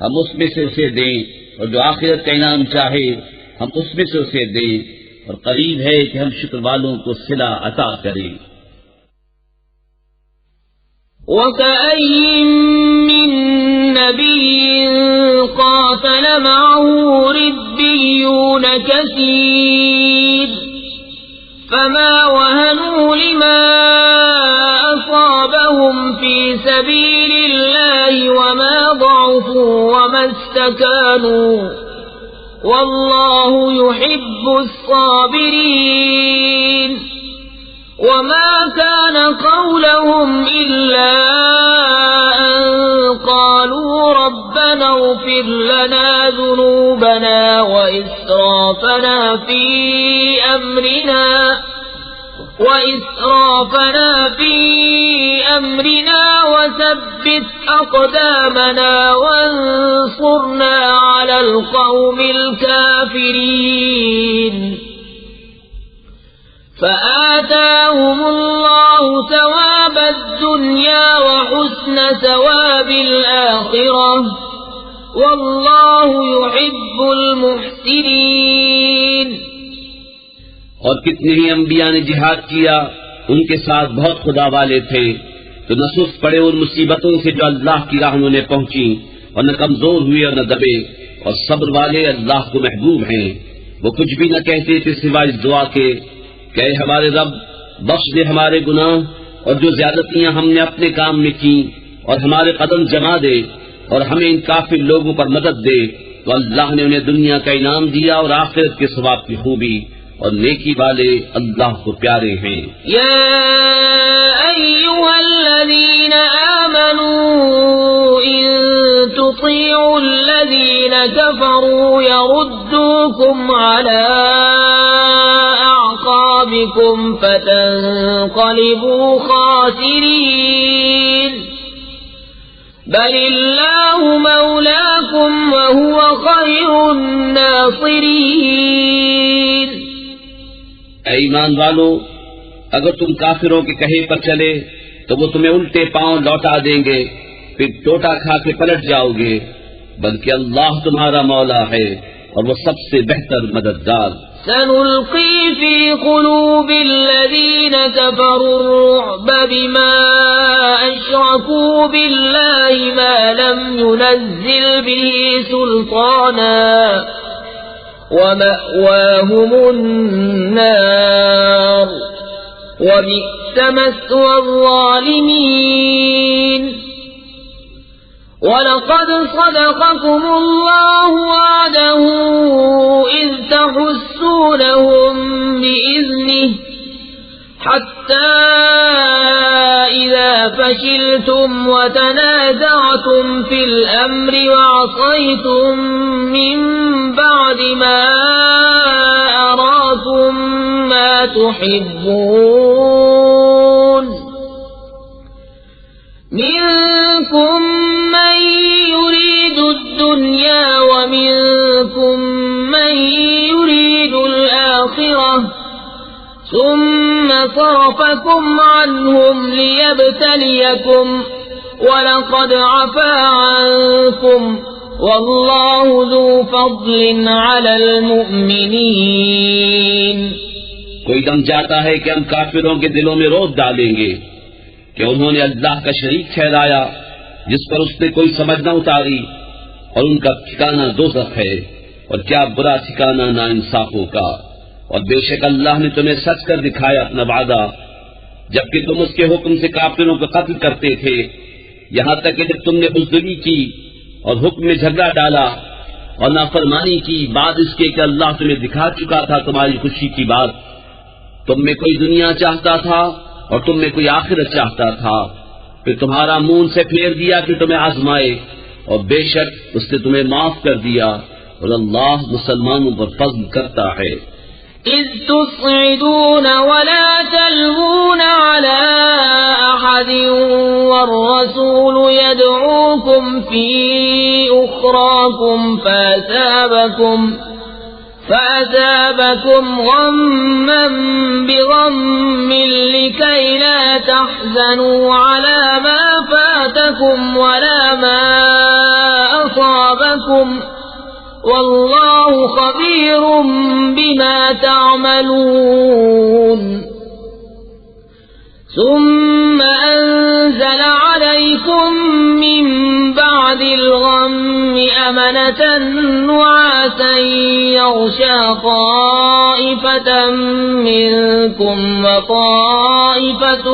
ہم اس میں سے اسے دیں، اور جو آخرت کا انعام چاہے ہم اس میں سے اسے دیں، اور قریب ہے کہ ہم شکر والوں کو صلہ عطا کریں۔ وَكَأَيٍّ مِّن نَّبِيٍّ قَاتَلَ مَعَهُ رِبِّيُّونَ كَثِيرٌ فَمَا وَهَنُوا لِمَا أَصَابَهُمْ فِي سَبِيلِ اللَّهِ وَمَا ضَعُفُوا وَمَا اسْتَكَانُوا وَاللَّهُ يُحِبُّ الصَّابِرِينَ۔ وما كان قولهم إلا أن قالوا ربنا اغفر لنا ذنوبنا وإسرافنا في أمرنا وثبت أقدامنا وانصرنا على القوم الكافرين۔ فآتاهم الله ثواب الدنيا وحسن ثواب الآخرة والله يحب المحسنين. اور کتنے ہی انبیاء نے جہاد کیا، ان کے ساتھ بہت خدا والے تھے، تو نہ سست پڑے ان مصیبتوں سے جو اللہ کی راہ انہیں پہنچی، اور نہ کمزور ہوئے اور نہ دبے، اور صبر والے اللہ کو محبوب ہیں. وہ کچھ بھی نہ کہتے تھے سوائے اس دعا کے کہ اے ہمارے رب، بخش دے ہمارے گناہ اور جو زیادتیاں ہم نے اپنے کام میں کی، اور ہمارے قدم جما دے اور ہمیں ان کافر لوگوں پر مدد دے. تو اللہ نے انہیں دنیا کا انعام دیا اور آخرت کے ثواب کی خوبی، اور نیکی والے اللہ کو پیارے ہیں. یا ایھا الذین آمنوا ان تطیعوا الذین کفروا یردوکم علی اعقابکم فتنقلبوا خاسرین. بل اللہ مولاکم وہو خیر الناصرین. اے ایمان والو، اگر تم کافروں کے کہے پر چلے تو وہ تمہیں الٹے پاؤں لوٹا دیں گے، پھر ٹوٹا کھا کے پلٹ جاؤ گے، بلکہ اللہ تمہارا مولا ہے اور وہ سب سے بہتر مددگار. سنلقي في قلوب الذين كفروا الرعب بما أشركوا بالله ما لم ينزل به سلطانا ومأواهم النار وبئس مثوى الظالمين. وَلَقَدْ صَدَقَكُمُ اللَّهُ وَعْدَهُ إِذْ تَحُسُّونَهُم بِإِذْنِهِ حَتَّى إِذَا فَشِلْتُمْ وَتَنَازَعْتُمْ فِي الْأَمْرِ وَعَصَيْتُم مِّن بَعْدِ مَا أَرَاكُم مَّا تُحِبُّونَ منكم من يريد الدنيا ومنكم من يريد الآخرة ثم صرفكم عنهم ليبتليكم ولقد عفا عنكم والله ذو فضل على المؤمنين. کوئی دم جاتا ہے کہ ہم کافروں کے دلوں میں روک ڈالیں گے کہ انہوں نے اللہ کا شریک ٹھہرایا جس پر اس نے کوئی سمجھ نہ اتاری، اور ان کا ٹھکانہ دوزخ ہے، اور کیا برا ٹھکانہ ناانصافوں کا. اور بے شک اللہ نے تمہیں سچ کر دکھایا اپنا وعدہ، جبکہ تم اس کے حکم سے کافروں کو قتل کرتے تھے، یہاں تک کہ جب تم نے بزدلی کی اور حکم میں جھگڑا ڈالا اور نافرمانی کی بعد اس کے کہ اللہ تمہیں دکھا چکا تھا تمہاری خوشی کی بات. تم میں کوئی دنیا چاہتا تھا اور تم میں کوئی آخرت چاہتا تھا، پھر تمہارا منہ سے پھیر دیا کہ تمہیں آزمائے، اور بے شک اس نے تمہیں معاف کر دیا، اور اللہ مسلمانوں پر فضل کرتا ہے. إذ تصعدون ولا تلوون على أحد والرسول يدعوكم في أخراكم فأثابكم غما بغم لكي لا تحزنوا على ما فاتكم ولا ما أصابكم والله خبير بما تعملون. ثم أنزل عليكم من بعد الغم أمنة نعاسا يغشى طائفة منكم وطائفة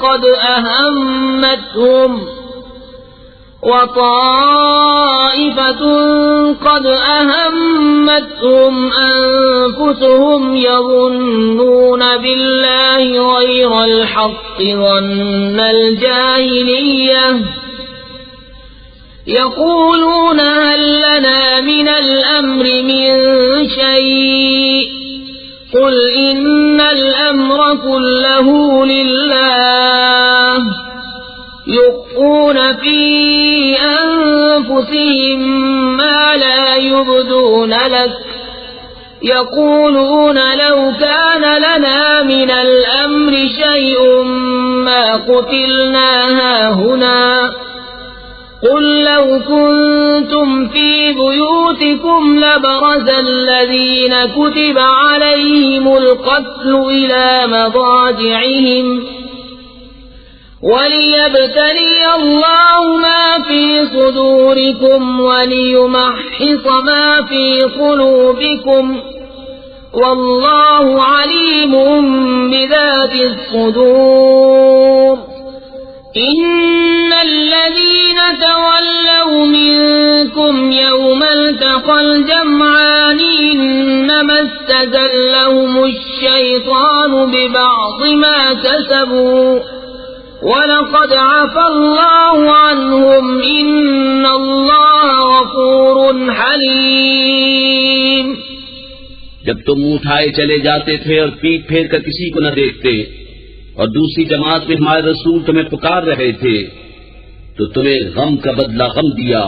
قد أهمتهم أنفسهم يظنون بالله غير الحق ظن الجاهلية يقولون هل لنا من الأمر من شيء قل إن الأمر كله لله يخفون في أنفسهم ما لا يبدون لك يقولون لو كان لنا من الأمر شيء ما قتلنا هاهنا قل لو كنتم في بيوتكم لبرز الذين كتب عليهم القتل إلى مضاجعهم وليبتلي الله ما في صدوركم وليمحص ما في قلوبكم والله عليم بذات الصدور إن الذين تولوا منكم يوم التقى الجمعان إنما استزلهم الشيطان ببعض ما كسبوا وَلَقَدْ عَفَا اللَّهُ عَنْهُمْ إِنَّ اللَّهَ غَفُورٌ حَلِيمٌ۔ جب تم منہ اٹھائے چلے جاتے تھے اور پیٹ پھیر کر کسی کو نہ دیکھتے اور دوسری جماعت میں ہمارے رسول تمہیں پکار رہے تھے تو تمہیں غم کا بدلہ غم دیا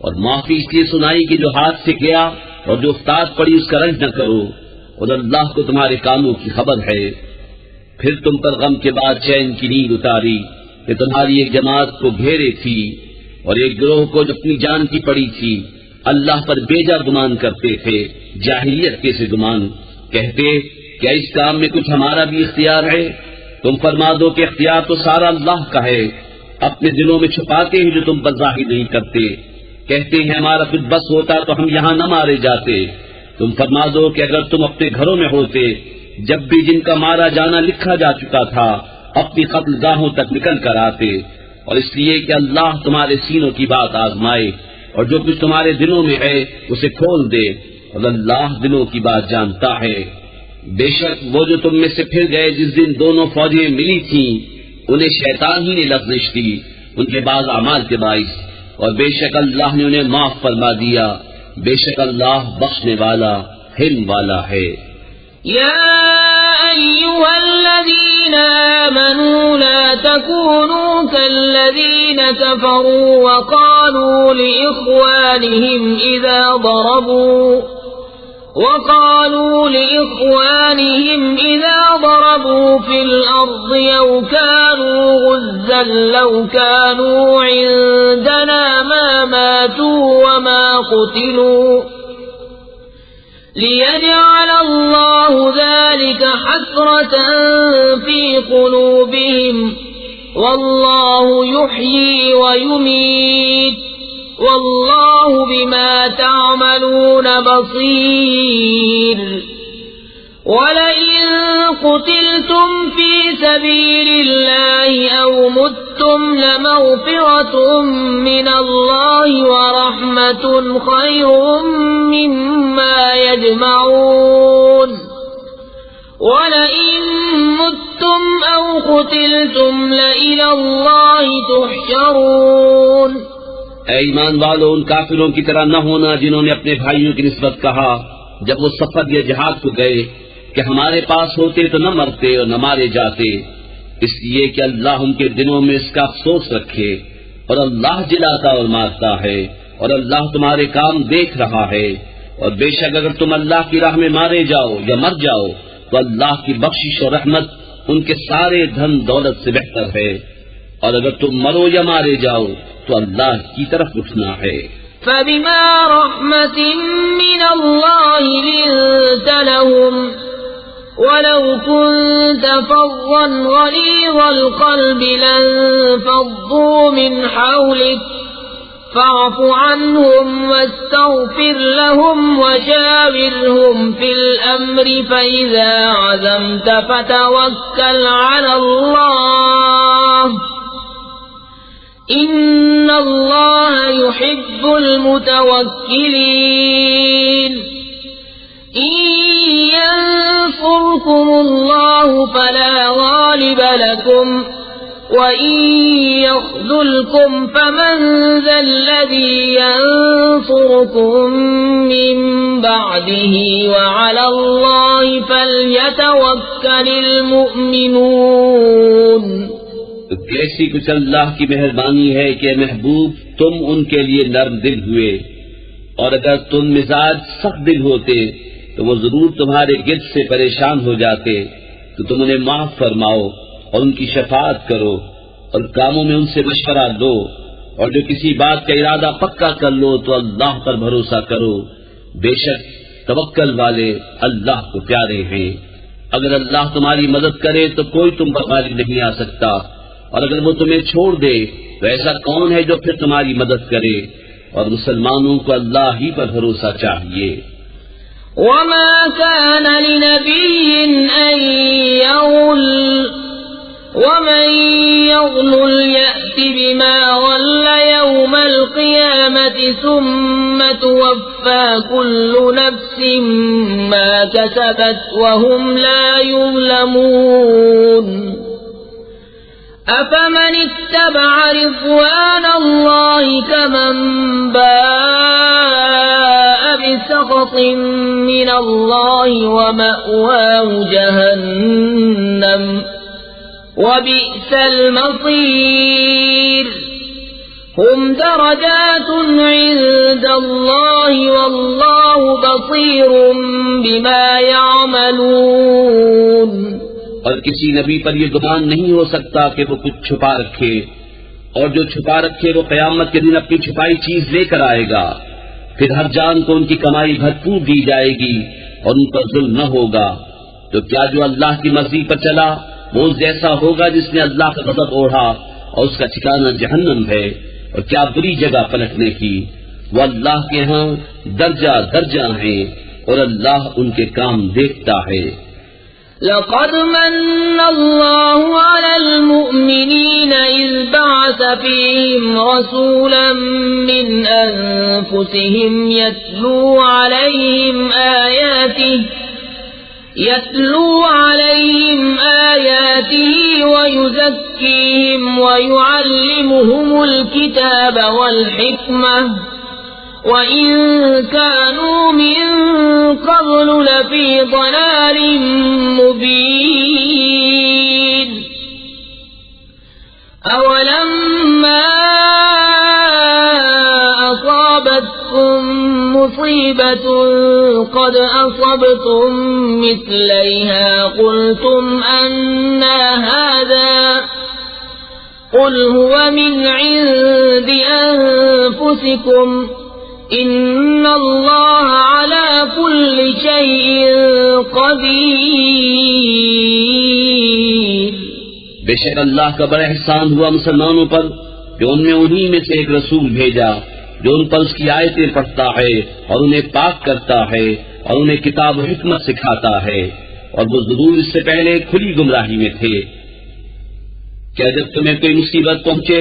اور معافی اس لیے سنائی کہ جو ہاتھ سے گیا اور جو افتاد پڑی اس کا رنج نہ کرو اور اللہ کو تمہارے کاموں کی خبر ہے۔ پھر تم پر غم کے بعد چین کی نیند اتاری کہ تمہاری ایک جماعت کو گھیرے تھی اور ایک گروہ کو جو اپنی جان کی پڑی تھی اللہ پر بیجا گمان کرتے تھے، جاہلیت کے سے گمان، کہتے کیا اس کام میں کچھ ہمارا بھی اختیار ہے؟ تم فرما دو کہ اختیار تو سارا اللہ کا ہے، اپنے دلوں میں چھپاتے ہیں جو تم پر ظاہر نہیں کرتے، کہتے ہیں ہمارا کچھ بس ہوتا تو ہم یہاں نہ مارے جاتے۔ تم فرما دو کہ اگر تم اپنے گھروں میں ہوتے جب بھی جن کا مارا جانا لکھا جا چکا تھا اپنی قتل گاہوں تک نکل کر آتے، اور اس لیے کہ اللہ تمہارے سینوں کی بات آزمائے اور جو کچھ تمہارے دلوں میں ہے اسے کھول دے، اور اللہ دلوں کی بات جانتا ہے۔ بے شک وہ جو تم میں سے پھر گئے جس دن دونوں فوجیں ملی تھیں انہیں شیطان ہی نے لغزش دی ان کے بعض اعمال کے باعث، اور بے شک اللہ نے انہیں معاف فرما دیا، بے شک اللہ بخشنے والا حلم والا ہے۔ يا أيها الذين آمنوا لا تكونوا كالذين كفروا وقالوا لإخوانهم إذا ضربوا في الأرض أو كانوا غزا لو كانوا عندنا ما ماتوا وما قتلوا ليجعل الله ذلك حسرة في قلوبهم والله يحيي ويميت والله بما تعملون بصير ولئن قتلتم في سبيل الله أو متم لمغفرة من الله ورحمة خير مما يجمعون ولئن متم أو قتلتم لإلى الله تحشرون۔ اے ایمان والو، ان کافروں کی طرح نہ ہونا جنہوں نے اپنے بھائیوں کی نسبت کہا جب وہ سفر یا جہاد کو گئے کہ ہمارے پاس ہوتے تو نہ مرتے اور نہ مارے جاتے، اس لیے کہ اللہ ان کے دلوں میں اس کا افسوس رکھے، اور اللہ جلاتا اور مارتا ہے اور اللہ تمہارے کام دیکھ رہا ہے، اور بے شک اگر تم اللہ کی راہ میں مارے جاؤ یا مر جاؤ تو اللہ کی بخشش اور رحمت ان کے سارے دھن دولت سے بہتر ہے، اور اگر تم مرو یا مارے جاؤ تو اللہ کی طرف اٹھنا ہے۔ فبما رحمة من الله لنت لهم ولو كنت فظا غليظ القلب لانفضوا من حولك فاعف عنهم واستغفر لهم وشاورهم في الأمر فإذا عزمت فتوكل على الله إن الله يحب المتوكلين۔ إن ينصركم الله فلا غالب لكم وإن يخذلكم فمن ذا الذي ينصركم من بعده وعلى الله فليتوكل المؤمنون۔ تو کیسی کچھ اللہ کی مہربانی ہے کہ محبوب تم ان کے لیے نرم دل ہوئے، اور اگر تم مزاج سخت دل ہوتے تو وہ ضرور تمہارے گرد سے پریشان ہو جاتے، تو تم انہیں معاف فرماؤ اور ان کی شفاعت کرو اور کاموں میں ان سے مشورہ لو، اور جو کسی بات کا ارادہ پکا کر لو تو اللہ پر بھروسہ کرو، بے شک توکل والے اللہ کو پیارے ہیں۔ اگر اللہ تمہاری مدد کرے تو کوئی تم پر غالب نہیں آ سکتا، اور اگر وہ تمہیں چھوڑ دے تو ایسا کون ہے جو پھر تمہاری مدد کرے؟ اور مسلمانوں کو اللہ ہی پر بھروسہ چاہیے۔ وما كان لنبي أن يغل ومن يغل يأت بما غل يوم القيامة ثم توفى كل نفس ما كسبت وهم لا يظلمون أفمن اتبع رضوان الله كمن باء بسخط من الله ومأواه جهنم وبئس المصير هم درجات عند الله والله بصير بما يعملون۔ اور کسی نبی پر یہ گمان نہیں ہو سکتا کہ وہ کچھ چھپا رکھے، اور جو چھپا رکھے وہ قیامت کے دن اپنی چھپائی چیز لے کر آئے گا، پھر ہر جان کو ان کی کمائی بھرپور دی جائے گی اور ان پر ظلم نہ ہوگا۔ تو کیا جو اللہ کی مرضی پر چلا وہ جیسا ہوگا جس نے اللہ کا غضب اوڑھا اور اس کا ٹھکانہ جہنم ہے، اور کیا بری جگہ پلٹنے کی۔ وہ اللہ کے ہاں درجہ درجہ ہیں اور اللہ ان کے کام دیکھتا ہے۔ لقد من الله على المؤمنين إذ بعث فيهم رسولا من أنفسهم يتلو عليهم آياته ويزكيهم ويعلمهم الكتاب والحكمة وَإِن كَانُوا مِن قَبْلُ لَفِي ضَلَالٍ مُبِينٍ أَوَلَمَّا أَصَابَتْكُم مُّصِيبَةٌ قَدْ أَصَبْتُم مِّثْلَيْهَا قُلْتُمْ أَنَّىٰ هَٰذَا قُلْ هُوَ مِنْ عِندِ أَنفُسِكُمْ إِنَّ اللَّهَ عَلَىٰ كُلِّ شَيْءٍ قَدِيرٌ۔ بے شک اللہ کا بڑا احسان ہوا مسلمانوں پر کہ ان میں انہی میں سے ایک رسول بھیجا جو ان پر اس کی آیتیں پڑھتا ہے اور انہیں پاک کرتا ہے اور انہیں کتاب و حکمت سکھاتا ہے، اور وہ ضرور اس سے پہلے کھلی گمراہی میں تھے۔ کیا جب تمہیں کوئی مصیبت پہنچے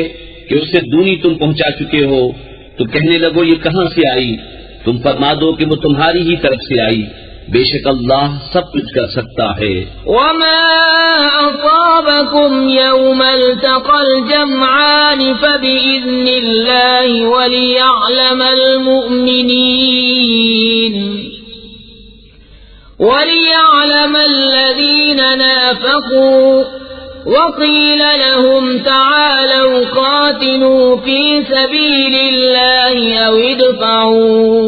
کہ اس سے دونی تم پہنچا چکے ہو تو کہنے لگو یہ کہاں سے آئی؟ تم فرما دو کہ وہ تمہاری ہی طرف سے آئی، بے شک اللہ سب کچھ کر سکتا ہے۔ وما أصابكم يوم التقى الجمعان فبإذن الله وليعلم الذين نافقوا وقيل لهم تعالوا قاتلوا في سبيل الله أو ادفعوا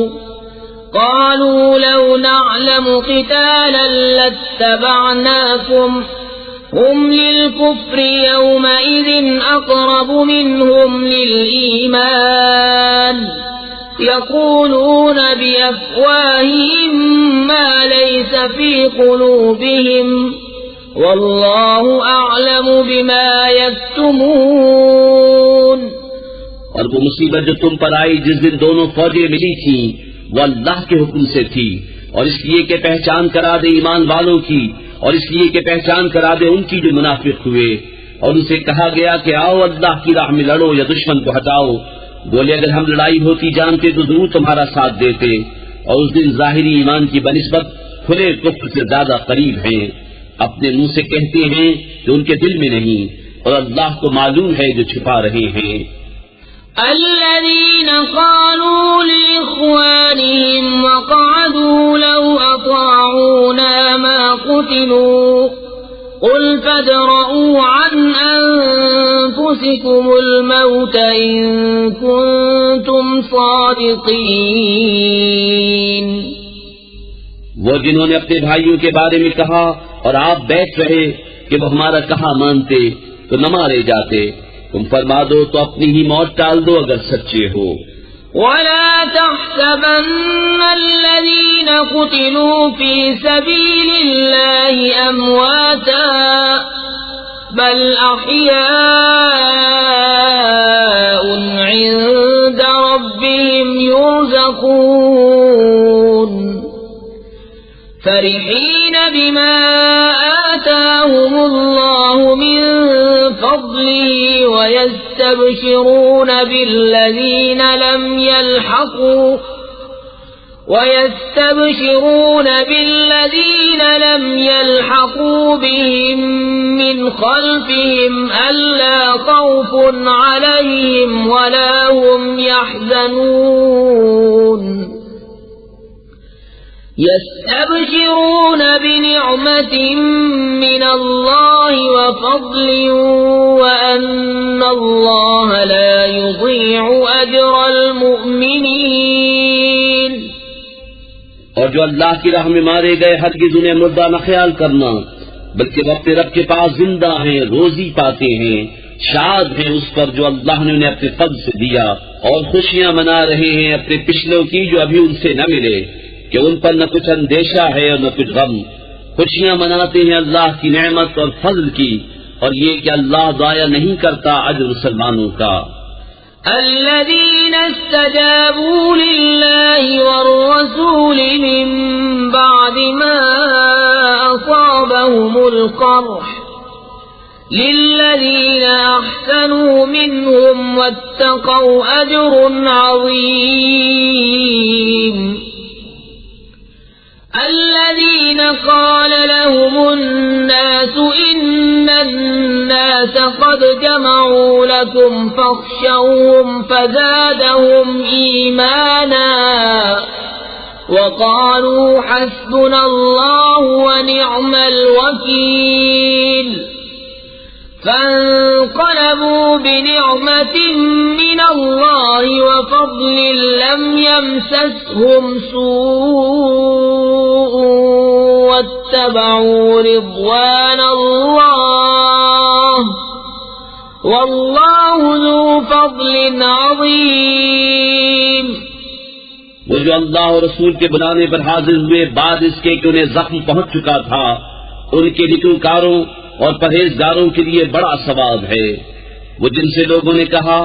قالوا لو نعلم قتالا لاتبعناكم هم للكفر يومئذ أقرب منهم للإيمان يقولون بأفواههم ما ليس في قلوبهم واللہ اعلم بما یکتمون۔ اور وہ مصیبت جو تم پر آئی جس دن دونوں فوجیں ملی تھیں وہ اللہ کے حکم سے تھی، اور اس لیے کہ پہچان کرا دے ایمان والوں کی، اور اس لیے کہ پہچان کرا دے ان کی جو منافق ہوئے، اور ان سے کہا گیا کہ آؤ اللہ کی راہ میں لڑو یا دشمن کو ہٹاؤ۔ بولے اگر ہم لڑائی ہوتی جانتے تو ضرور تمہارا ساتھ دیتے، اور اس دن ظاہری ایمان کی بنسبت کھلے کفر سے زیادہ قریب ہیں۔ اپنے منہ سے کہتے ہیں جو ان کے دل میں نہیں، اور اللہ کو معلوم ہے جو چھپا رہے ہیں۔ الذين قالوا لإخوانهم وقعدوا لو أطاعونا ما قتلوا قل فادرءوا عن أنفسكم الموت إن كنتم صادقين۔ وہ جنہوں نے اپنے بھائیوں کے بارے میں کہا اور آپ بیٹھ رہے کہ وہ ہمارا کہا مانتے تو نہ مارے جاتے، تم فرما دو تو اپنی ہی موت ٹال دو اگر سچے ہو۔ ولا تحسبن الذين قتلوا في سبيل الله أمواتا بل أحياء عند ربهم يرزقون فرحين بما آتاهم الله من فضله ويستبشرون بالذين لم يلحقوا بهم من خلفهم ألا خوف عليهم ولا هم يحزنون يستبشرون بنعمة من الله وفضل وأن الله لا يضيع أجر المؤمنين۔ اور جو اللہ کی راہ میں مارے گئے ہرگز انہیں مردہ نہ خیال کرنا، بلکہ وہ اپنے رب کے پاس زندہ ہیں، روزی پاتے ہیں، شاد ہیں اس پر جو اللہ نے انہیں اپنے فضل سے دیا، اور خوشیاں منا رہے ہیں اپنے پچھلوں کی جو ابھی ان سے نہ ملے، کہ ان پر نہ کچھ اندیشہ ہے اور نہ کچھ غم۔ خوشیاں مناتے ہیں اللہ کی نعمت اور فضل کی، اور یہ کہ اللہ ضائع نہیں کرتا اجر مسلمانوں کا۔ الذين استجابوا لله والرسول من بعد ما أصابهم القرح للذين أحسنوا منهم واتقوا أجر عظيم الذين قال لهم الناس إن الناس قد جمعوا لكم فاخشوهم فزادهم إيمانا وقالوا حسبنا الله ونعم الوكيل فانقلبوا بنعمة من الله وفضل لم يمسسهم سوء واتبعوا رضوان الله والله ذو فضل عظيم۔ وہ جو اللہ اور رسول کے بلانے پر حاضر ہوئے بعد اس کے کہ انہیں زخم پہنچ چکا تھا، ان کے نیکوکاروں اور پرہیزگاروں کے لیے بڑا ثواب ہے۔ وہ جن سے لوگوں نے کہا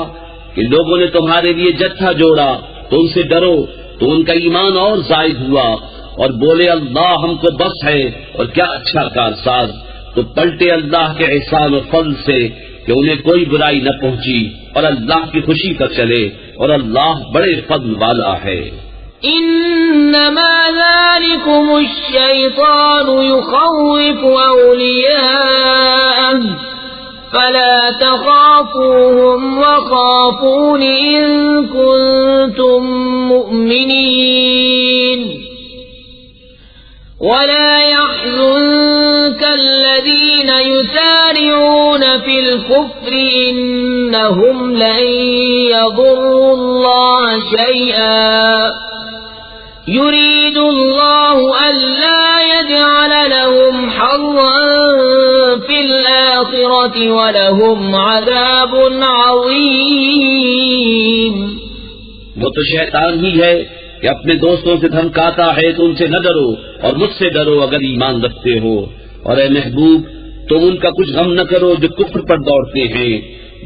کہ لوگوں نے تمہارے لیے جتھا جوڑا تو ان سے ڈرو، تو ان کا ایمان اور زائد ہوا، اور بولے اللہ ہم کو بس ہے اور کیا اچھا کارساز، تو پلٹے اللہ کے احسان و فضل سے کہ انہیں کوئی برائی نہ پہنچی، اور اللہ کی خوشی پر چلے، اور اللہ بڑے فضل والا ہے۔ إنما ذلكم الشيطان يخوف أولياءه فلا تخافوهم وخافون إن كنتم مؤمنين ولا يحزنك الذين يسارعون في الكفر إنهم لن يضروا الله شيئا يريد الله ألا يجعل لهم حظا في الآخرة ولهم عذاب عظيم۔ وہ تو شیطان ہی ہے کہ اپنے دوستوں سے دھمکاتا ہے تو ان سے نہ ڈرو اور مجھ سے ڈرو اگر ایمان رکھتے ہو، اور اے محبوب تم ان کا کچھ غم نہ کرو جو کفر پر دوڑتے ہیں،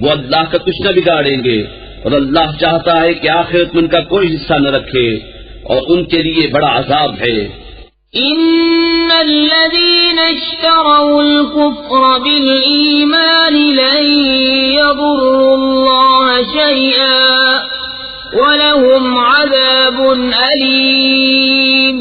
وہ اللہ کا کچھ نہ بگاڑیں گے، اور اللہ چاہتا ہے کہ آخرت میں ان کا کوئی حصہ نہ رکھے، اور ان کے لیے بڑا عذاب ہے۔ ان الذين اشتروا الكفر بالإيمان لن يضروا الله شيئا ولهم عذاب أليم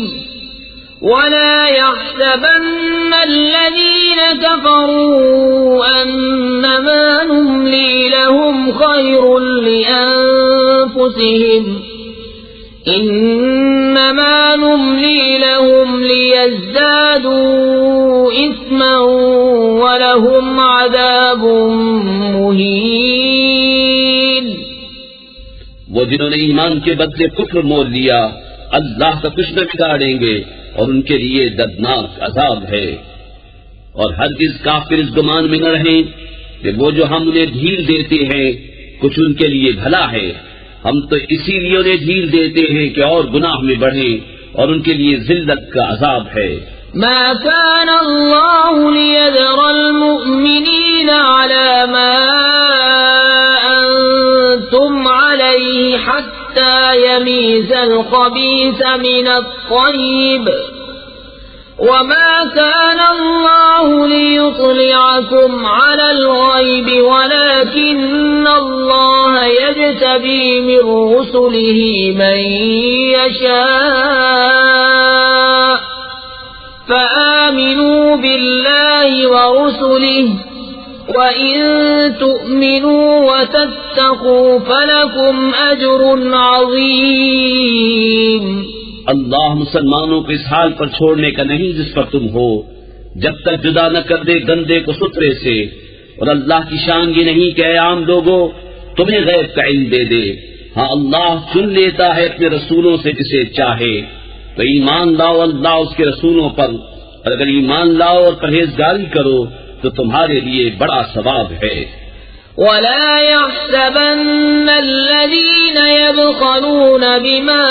ولا يحسبن الذين كفروا أنما نملي لهم خير لأنفسهم إنما نملي لهم ليزدادوا إثما ولهم عذاب مهين۔ وہ جنہوں نے ایمان کے بدلے کفر مول لیا اللہ کا کچھ نہ بگاڑیں گے، اور ان کے لیے دردناک عذاب ہے۔ اور ہرگز کافر اس گمان میں نہ رہیں کہ وہ جو ہم انہیں ڈھیل دیتے ہیں کچھ ان کے لیے بھلا ہے، ہم تو اسی لیے انہیں ڈھیل دیتے ہیں کہ اور گناہ میں بڑھیں، اور ان کے لیے ذلت کا عذاب ہے۔ ما كان الله ليذر المؤمنين على ما أنتم عليه حتى يميز الخبيث من الطيب، وما كان الله ليطلعكم على الغيب ولكن الله يجتبي من رسله من يشاء، فآمنوا بالله ورسله وإن تؤمنوا وتتقوا فلكم أجر عظيم۔ اللہ مسلمانوں کو اس حال پر چھوڑنے کا نہیں جس پر تم ہو، جب تک جدا نہ کر دے گندے کو ستھرے سے، اور اللہ کی شان یہ نہیں کہ اے عام لوگوں تمہیں غیب کا علم دے دے، ہاں اللہ چن لیتا ہے اپنے رسولوں سے جسے چاہے۔ تو ایمان لاؤ اللہ اس کے رسولوں پر، اور اگر ایمان لاؤ اور پرہیزگاری کرو تو تمہارے لیے بڑا ثواب ہے۔ ولا يحسبن الذين يبخلون بما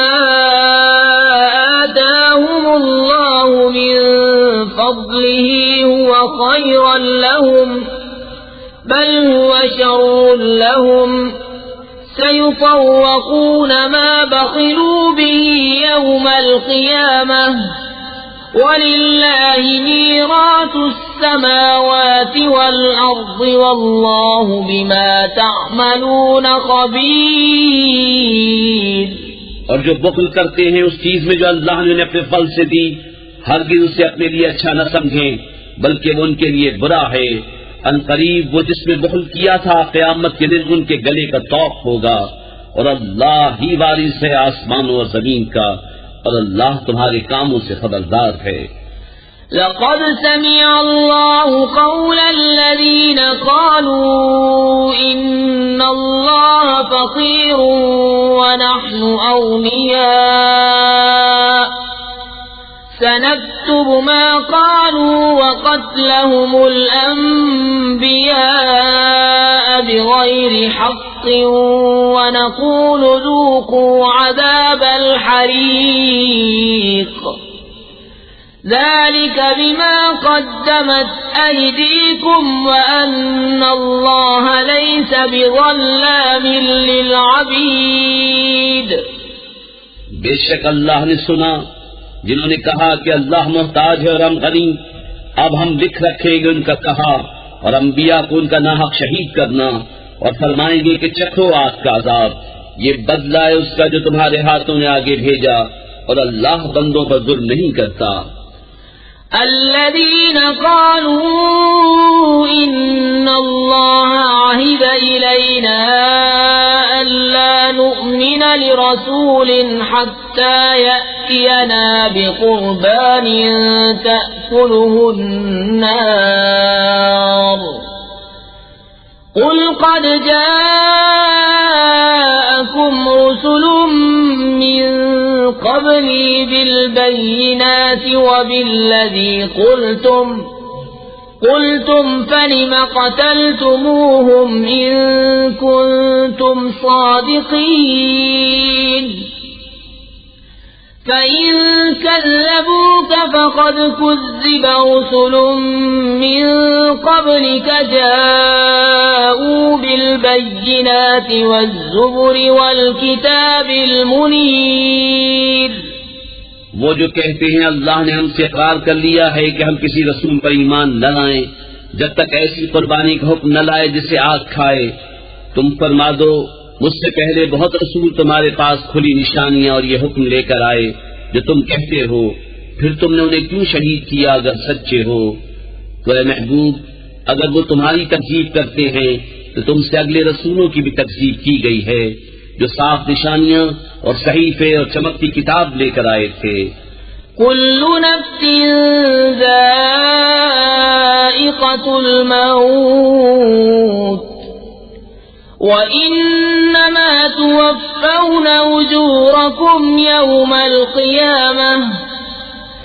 آتاهم الله من فضله هو خيرا لهم، بل هو شر لهم، سيطوقون ما بخلوا به يوم القيامة، وَلِلَّهِ مِيرَاثُ السَّمَاوَاتِ وَالْأَرْضِ وَاللَّهُ بِمَا تَعْمَلُونَ خَبِيرٌ۔ اور جو بخل کرتے ہیں اس چیز میں جو اللہ نے انہیں اپنے فضل سے دی، ہرگز اسے اپنے لیے اچھا نہ سمجھیں بلکہ وہ ان کے لیے برا ہے۔ ان قریب وہ جس میں بخل کیا تھا قیامت کے دن ان کے گلے کا طوق ہوگا، اور اللہ ہی وارث ہے آسمانوں اور زمین کا، اور اللہ تمہارے کاموں سے خبردار ہے۔ لقد سمع الله قول الذين قالوا إن الله فقير ونحن أغنياء، سنكتب ما قالوا وقتلهم الأنبياء بغير حق ونقول ذوقوا عذاب الحريق، ذلك بما قدمت أيديكم وأن الله ليس بظلام للعبيد۔ بے شک اللہ نے سنا جنہوں نے کہا کہ اللہ محتاج ہے اور ہم غنی، اب ہم لکھ رکھیں گے ان کا کہا اور انبیاء کو ان کا ناحق شہید کرنا، اور فرمائیں گے کہ چکھو آگ کا عذاب، یہ بدلہ ہے اس کا جو تمہارے ہاتھوں نے آگے بھیجا، اور اللہ بندوں پر ظلم نہیں کرتا۔ الذين قالوا إن الله عهد إلينا ألا نؤمن لرسول حتى يأتينا بقربان تأكله النار، قل قد جاءكم رسل من قبلي بالبينات وبالذي قلتم فلم قتلتموهم إن كنتم صادقين، فإن كذبوك فقد كذب رسل من قبلك جاءوا بالبينات والزبر والكتاب المنير۔ وہ جو کہتے ہیں اللہ نے ہم سے اقرار کر لیا ہے کہ ہم کسی رسول پر ایمان نہ لائیں جب تک ایسی قربانی کا حکم نہ لائے جسے آگ کھائے، تم فرما دو مجھ سے پہلے بہت رسول تمہارے پاس کھلی نشانیاں اور یہ حکم لے کر آئے جو تم کہتے ہو، پھر تم نے انہیں کیوں شہید کیا اگر سچے ہو؟ تو اے محبوب اگر وہ تمہاری تکذیب کرتے ہیں تو تم سے اگلے رسولوں کی بھی تکذیب کی گئی ہے جو صاف نشانیاں اور صحیفے اور چمکتی کتاب لے کر آئے تھے۔ كل نفس ذائقة الموت وإنما توفون أجوركم يوم القيامة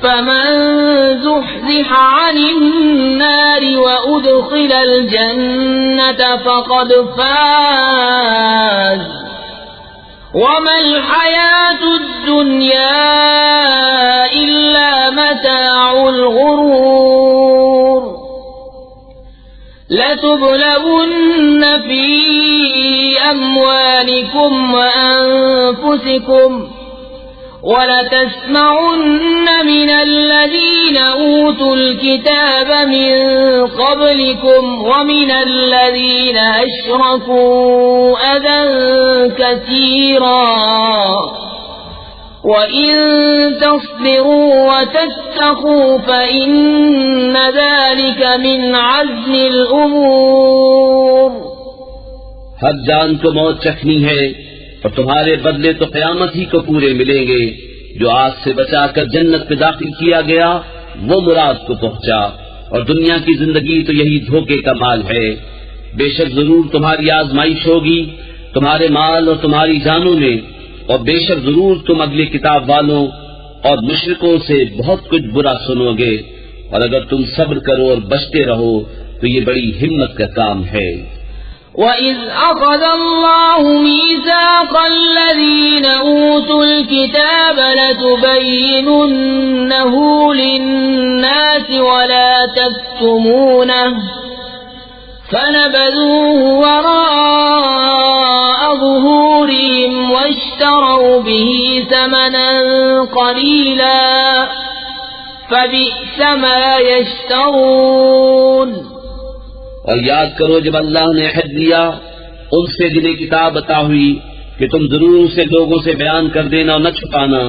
فمن زحزح عن النار وأدخل الجنة فقد فاز وما الحياة الدنيا إلا متاع الغرور لتبلغن في أموالكم وأنفسكم وَلَتَسْمَعُنَّ مِنَ الَّذِينَ أُوتُوا الْكِتَابَ مِنْ قَبْلِكُمْ وَمِنَ الَّذِينَ أَشْرَكُوا أَذًى كَثِيرًا وَإِنْ تَصْبِرُوا وَتَتَّقُوا فَإِنَّ ذَلِكَ مِنْ عَزْمِ الْأُمُورِ ہر جان کو موت چکھنی ہے اور تمہارے بدلے تو قیامت ہی کو پورے ملیں گے. جو آگ سے بچا کر جنت میں داخل کیا گیا وہ مراد کو پہنچا، اور دنیا کی زندگی تو یہی دھوکے کا مال ہے. بے شک ضرور تمہاری آزمائش ہوگی تمہارے مال اور تمہاری جانوں میں، اور بے شک ضرور تم اگلے کتاب والوں اور مشرکوں سے بہت کچھ برا سنو گے، اور اگر تم صبر کرو اور بچتے رہو تو یہ بڑی ہمت کا کام ہے. وَإِذْ أَخَذَ اللَّهُ مِيثَاقَ الَّذِينَ أُوتُوا الْكِتَابَ لَتُبَيِّنُنَّهُ لِلنَّاسِ وَلَا تَكْتُمُونَهُ فَنَبَذُوهُ وَرَاءَ ظُهُورِهِمْ وَاشْتَرَوْا بِهِ ثَمَنًا قَلِيلًا فَبِئْسَ مَا يَشْتَرُونَ. اور یاد کرو جب اللہ نے عہد لیا ان سے جنہیں کتاب عطا ہوئی کہ تم ضرور اسے لوگوں سے بیان کر دینا اور نہ چھپانا،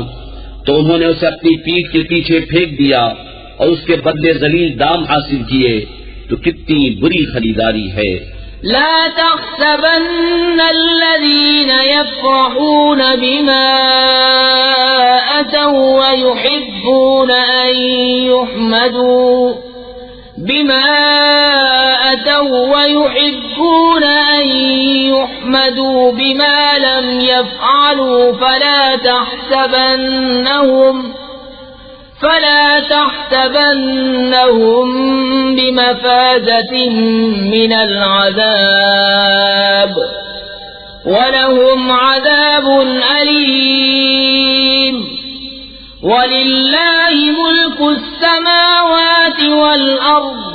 تو انہوں نے اسے اپنی پیٹھ کے پیچھے پھینک دیا اور اس کے بدلے ذلیل دام حاصل کیے. تو کتنی بری خریداری ہے. لا تحسبن الذين يفرحون بما أتوا ويحبون أن يحمدوا بما لم يفعلوا فلا تحسبنهم بمفازة من العذاب ولهم عذاب أليم. وَلِلَّهِ مُلْكُ السَّمَاوَاتِ وَالْأَرْضِ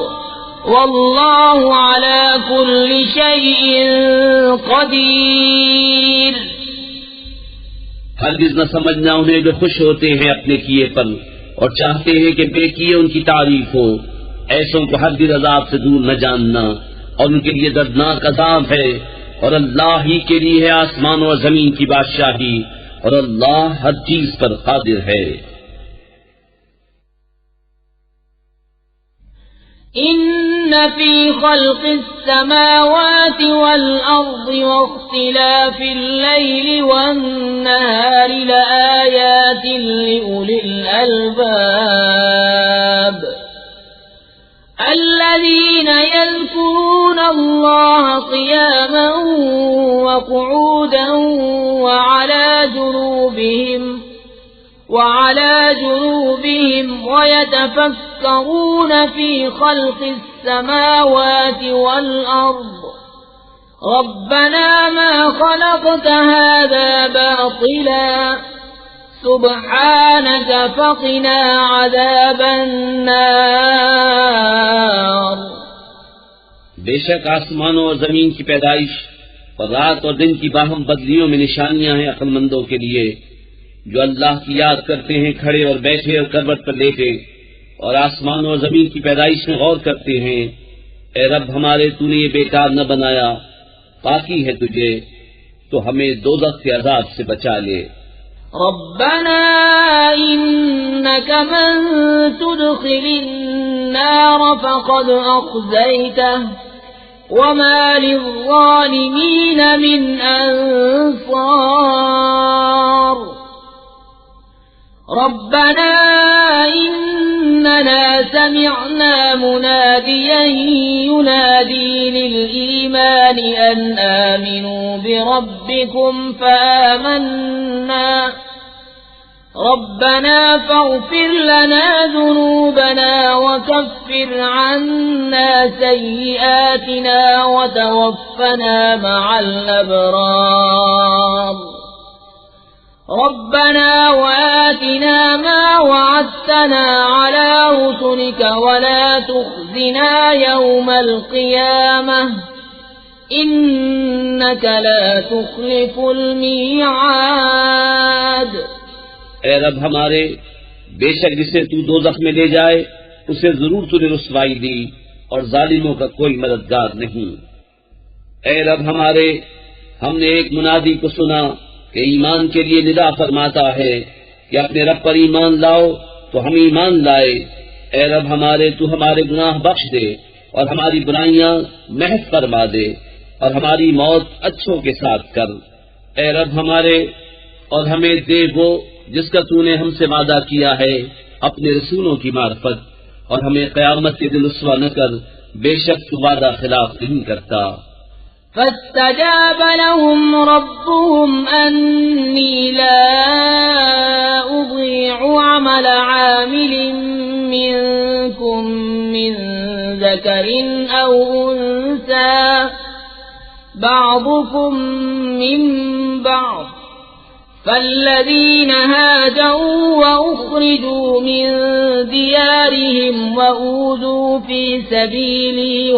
وَاللَّهُ عَلَى كُلِّ شَيْءٍ قَدِيرٌ. ہرگز نہ سمجھنا انہیں جو خوش ہوتے ہیں اپنے کیے پر اور چاہتے ہیں کہ بے کیے ان کی تعریف ہو، ایسوں کو ہرگز عذاب سے دور نہ جاننا، اور ان کے لیے دردناک عذاب ہے. اور اللہ ہی کے لیے ہے آسمان و زمین کی بادشاہی، اور اللہ ہر چیز پر قادر ہے. إن في خلق السماوات والأرض واختلاف الليل والنهار لآيات لأولي الألباب الذين يذكرون الله قياما وقعودا وعلى جنوبهم ويتفكرون في خلق السماوات والأرض ربنا ما خلقت هذا باطلا سبحانك فقنا عذاب النار. بے شک آسمانوں اور زمین کی پیدائش اور رات اور دن کی باہم بدلیوں میں نشانیاں ہیں عقل مندوں کے لیے، جو اللہ کی یاد کرتے ہیں کھڑے اور بیٹھے اور کروٹ پر لیٹے، اور آسمان اور زمین کی پیدائش میں غور کرتے ہیں. اے رب ہمارے تو نے یہ بیکار نہ بنایا، پاکی ہے تجھے، تو ہمیں دوزخ کے عذاب سے بچا لے. ربنا إنك من تدخل النار فقد أخزيته وما للظالمين من أنصار. ربنا إننا سمعنا مناديا ينادي للإيمان أن آمنوا بربكم ربنا فاغفر لنا ذنوبنا وكفر عنا سيئاتنا وتوفنا مع الأبرار ربنا وآتنا ما وعدتنا على رسلك ولا تخزنا يوم القيامة إنك لا تخلف الميعاد۔ اے رب ہمارے، بے شک جسے تو دوزخ میں لے جائے اسے ضرور تو نے رسوائی دی اور ظالموں کا کوئی مددگار نہیں۔ اے رب ہمارے، ہم نے ایک منادی کو سنا کہ ایمان کے لیے ندا فرماتا ہے کہ اپنے رب پر ایمان لاؤ، تو ہم ایمان لائے۔ اے رب ہمارے، تو ہمارے گناہ بخش دے اور ہماری برائیاں محو فرما دے اور ہماری موت اچھوں کے ساتھ کر۔ اے رب ہمارے، اور ہمیں دے وہ جس کا تو نے ہم سے وعدہ کیا ہے اپنے رسولوں کی معرفت، اور ہمیں قیامت کے دن رسوا نہ کر، بے شک تو وعدہ خلاف نہیں کرتا۔ فاستجاب لهم ربهم أني لا أضيع عمل عامل منكم من ذكر أو أنثى بعضكم من بعض فالذين هاجروا وأخرجوا من ديارهم وأوذوا في سبيلي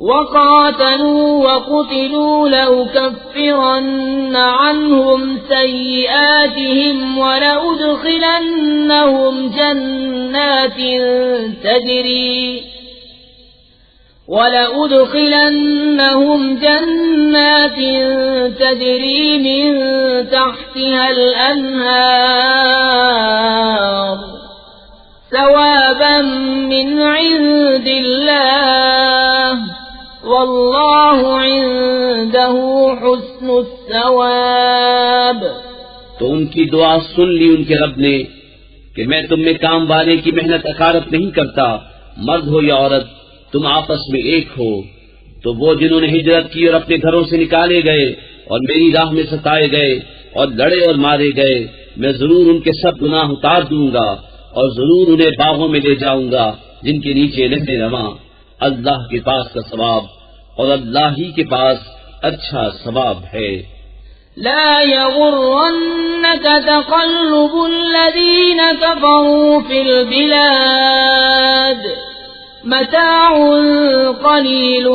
وقاتلوا لأكفرن عنهم سيئاتهم ولأدخلنهم جنات تجري من تحتها الأنهار ثوابا من عند الله والله عنده حسن الثواب۔ تو ان کی دعا سن لی ان کے رب نے کہ میں تم میں کام والے کی محنت اکارت نہیں کرتا، مرد ہو یا عورت تم آپس میں ایک ہو۔ تو وہ جنہوں نے ہجرت کی اور اپنے گھروں سے نکالے گئے اور میری راہ میں ستائے گئے اور لڑے اور مارے گئے، میں ضرور ان کے سب گناہ اتار دوں گا اور ضرور انہیں باغوں میں لے جاؤں گا جن کے نیچے نہریں رواں۔ اللہ کے پاس کا ثواب اور اللہ ہی کے پاس اچھا ثواب ہے۔ لا يغرنك تقلب الذين كفروا في البلاد متاع قليل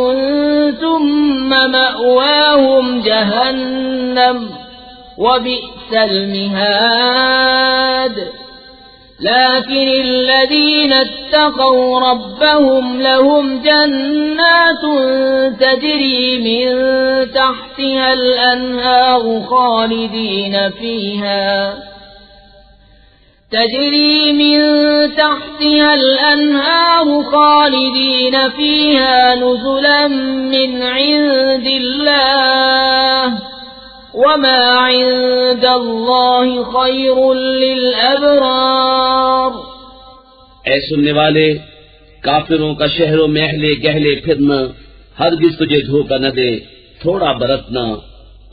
ثم مأواهم جهنم وبئس المهاد۔ لكن الذين اتقوا ربهم لهم جنات تجري من تحتها الأنهار خالدين فيها نزلا من عند الله وما عند الله خير للأبرار۔ اے سننے والے، کافروں کا شہروں میں اہلے گہلے پھرنا ہرگز تجھے دھوکہ نہ دے، تھوڑا برتنا،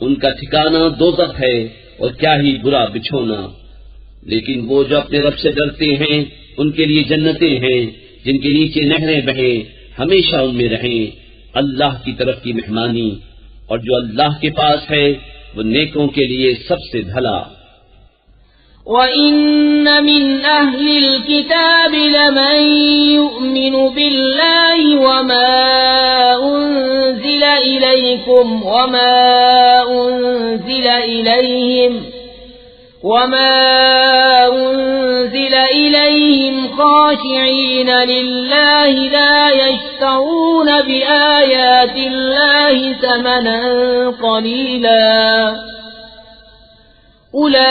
ان کا ٹھکانہ دوزخ ہے اور کیا ہی برا بچھونا۔ لیکن وہ جو اپنے رب سے ڈرتے ہیں ان کے لیے جنتیں ہیں جن کے نیچے نہریں بہیں، ہمیشہ ان میں رہیں، اللہ کی طرف کی مہمانی، اور جو اللہ کے پاس ہے وہ نیکوں کے لیے سب سے بھلا۔ وَإِنَّ مِنْ أَهْلِ الْكِتَابِ لَمَنْ يُؤْمِنُ بِاللَّهِ وَمَا أُنْزِلَ إِلَيْكُمْ وَمَا أُنْزِلَ إِلَيْهِمْ خَاشِعِينَ لِلَّهِ لَا يَشْتَرُونَ بِآيَاتِ اللَّهِ ثَمَنًا قَلِيلًا أُولَئِكَ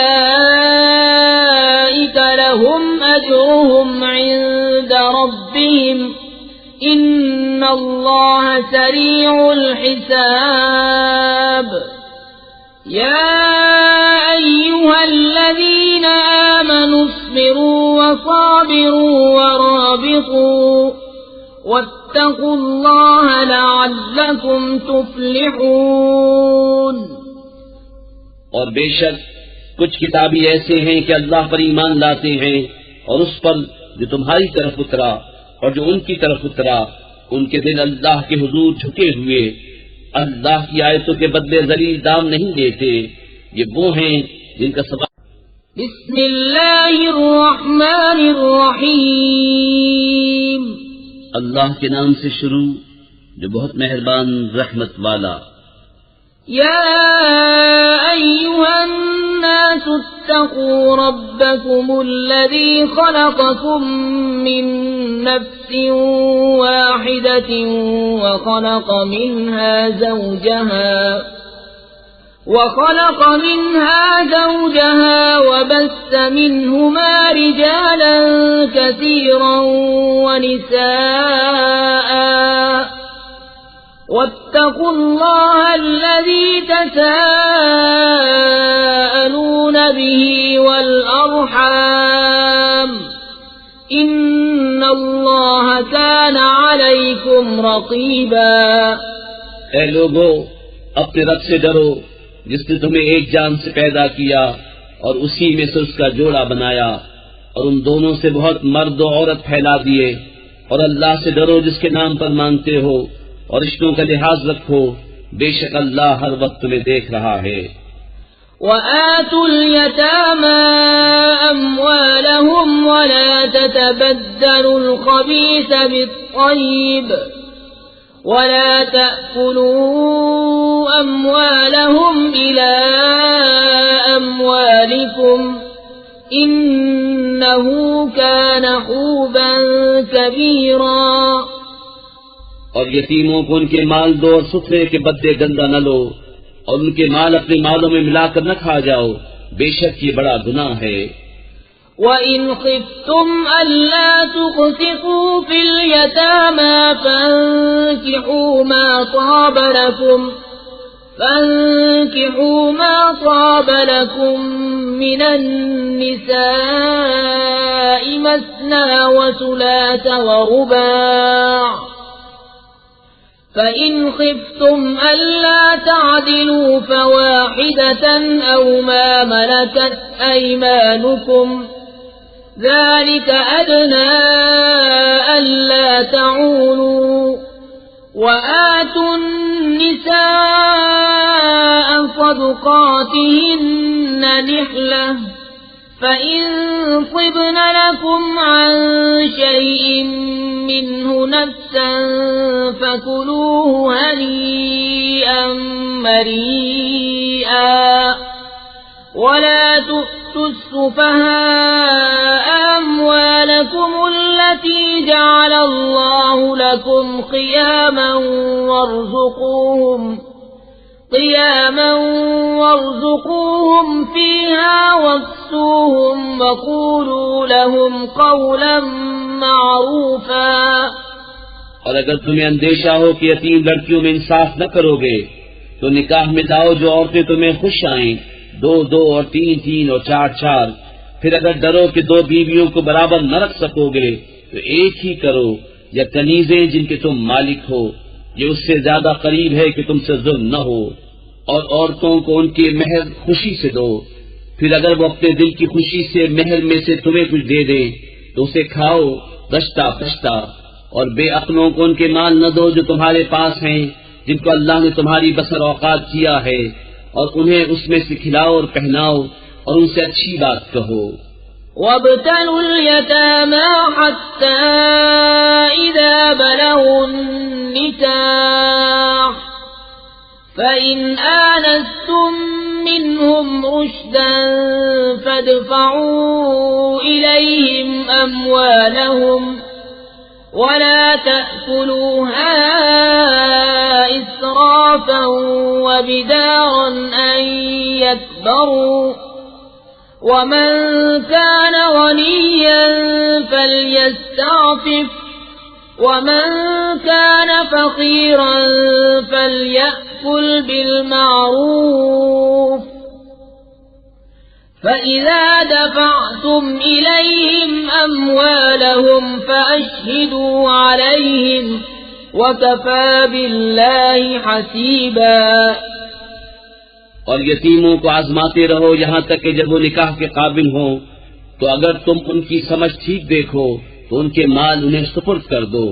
لَهُمْ أَجْرُهُمْ عِندَ رَبِّهِمْ إِنَّ اللَّهَ سَرِيعُ الْحِسَابِ۔ يَا أَيُّهَا الَّذِينَ آمَنُوا اصْبِرُوا وَصَابِرُوا وَرَابِطُوا وَاتَّقُوا اللَّهَ لَعَلَّكُمْ تُفْلِحُونَ۔ اور بے شک کچھ کتابی ایسے ہیں کہ اللہ پر ایمان لاتے ہیں اور اس پر جو تمہاری طرف اترا اور جو ان کی طرف اترا، ان کے دل اللہ کے حضور جھکے ہوئے، اللہ کی آیتوں کے بدلے ذلیل دام نہیں دیتے۔ یہ وہ ہیں جن کا سبب۔ بسم اللہ الرحمن الرحیم۔ اللہ کے نام سے شروع جو بہت مہربان رحمت والا۔ یا ایھا الناس اتقوا ربکم الذی خلقکم من نفس واحدة وخلق منها زوجها وبث منهما رجالا كثيرا ونساء واتقوا الله الذي تساءلون به والأرحام إن الله كان عليكم رقيبا۔ اے لوگو، اپنے رب سے ڈرو جس نے تمہیں ایک جان سے پیدا کیا اور اسی میں سے اس کا جوڑا بنایا اور ان دونوں سے بہت مرد و عورت پھیلا دیے، اور اللہ سے ڈرو جس کے نام پر مانگتے ہو اور رشتوں کا لحاظ رکھو، بے شک اللہ ہر وقت تمہیں دیکھ رہا ہے۔ وآتوا اليتامى أموالهم ولا تتبدلوا الخبيث بالطيب ولا تأكلوا أموالهم إلى أموالكم إنه كان حوبا كبيرا۔ اور یتیموں کو ان کے مال دو اور ستھرے کے بدلے گندہ نہ لو، اور ان کے مال اپنے مالوں میں ملا کر نہ کھا جاؤ، بے شک یہ بڑا گناہ ہے۔ وَإِنْ خِفْتُمْ أَلَّا تُقْسِطُوا فِي الْيَتَامَى فَانكِحُوا مَا طَابَ لَكُم مِّنَ النِّسَاءِ مَثْنَىٰ وَثُلَاثَ وَرُبَاعَ، فَإِنْ خِفْتُمْ أَلَّا تَعْدِلُوا فَوَاحِدَةً أَوْ مَا مَلَكَتْ أَيْمَانُكُمْ ذَلِكَ أَدْنَىٰ أَلَّا تَعُولُوا۔ وَآتُوا النِّسَاءَ صَدُقَاتِهِنَّ نِحْلَةً فَإِن طِبْنَ لَكُمْ عَن شَيْءٍ مِّنْهُ نَفْسًا فَكُلُوهُ هَنِيئًا مَّرِيئًا، وَلَا تُؤْتُوا السُّفَهَاءَ أَمْوَالَكُمُ الَّتِي جَعَلَ اللَّهُ لَكُمْ قِيَامًا وَارْزُقُوهُمْ فِيهَا وَاكْسُوهُمْ وَقُولُوا لَهُمْ قَوْلًا معروفا۔ اور اگر تمہیں اندیشہ ہو کہ یتیم لڑکیوں میں انصاف نہ کرو گے تو نکاح میں لاؤ جو عورتیں تمہیں خوش آئیں، 2 اور 3 اور 4۔ پھر اگر ڈرو کہ 2 بیویوں کو برابر نہ رکھ سکو گے تو ایک ہی کرو، یا کنیزیں جن کے تم مالک ہو، یہ اس سے زیادہ قریب ہے کہ تم سے ظلم نہ ہو۔ اور عورتوں کو ان کے مہر خوشی سے دو، پھر اگر وہ اپنے دل کی خوشی سے مہر میں سے تمہیں کچھ دے دیں تو اسے کھاؤ دشتا پشتا، اور بے عقلوں کو ان کے مال نہ دو جو تمہارے پاس ہیں، جن کو اللہ نے تمہاری بسر اوقات کیا ہے، اور انہیں اس میں سے کھلاؤ اور پہناؤ اور ان سے اچھی بات کہو۔ وَابْتَلُوا الْيَتَامَى حَتَّى إِذَا بَلَغُوا النِّكَاحَ فَإِنْ آنَسْتُم مِّنْهُمْ رُشْدًا فَادْفَعُوا إِلَيْهِمْ أَمْوَالَهُمْ وَلَا تَأْكُلُوهَا إِسْرَافًا وَبِدَارًا أَن يَكْبَرُوا، وَمَن كَانَ غَنِيًّا فَلْيَسْتَعْفِفْ وَمَن كَانَ فَقِيرًا فَلْيَأْكُلْ بِالْمَعْرُوفِ، فَإِذَا دَفَعْتُمْ إِلَيْهِمْ أَمْوَالَهُمْ فَأَشْهِدُوا عَلَيْهِمْ وَكَفَى بِاللَّهِ حَسِيبًا۔ اور یتیموں کو آزماتے رہو یہاں تک کہ جب وہ نکاح کے قابل ہوں، تو اگر تم ان کی سمجھ ٹھیک دیکھو تو ان کے مال انہیں سپرد کر دو،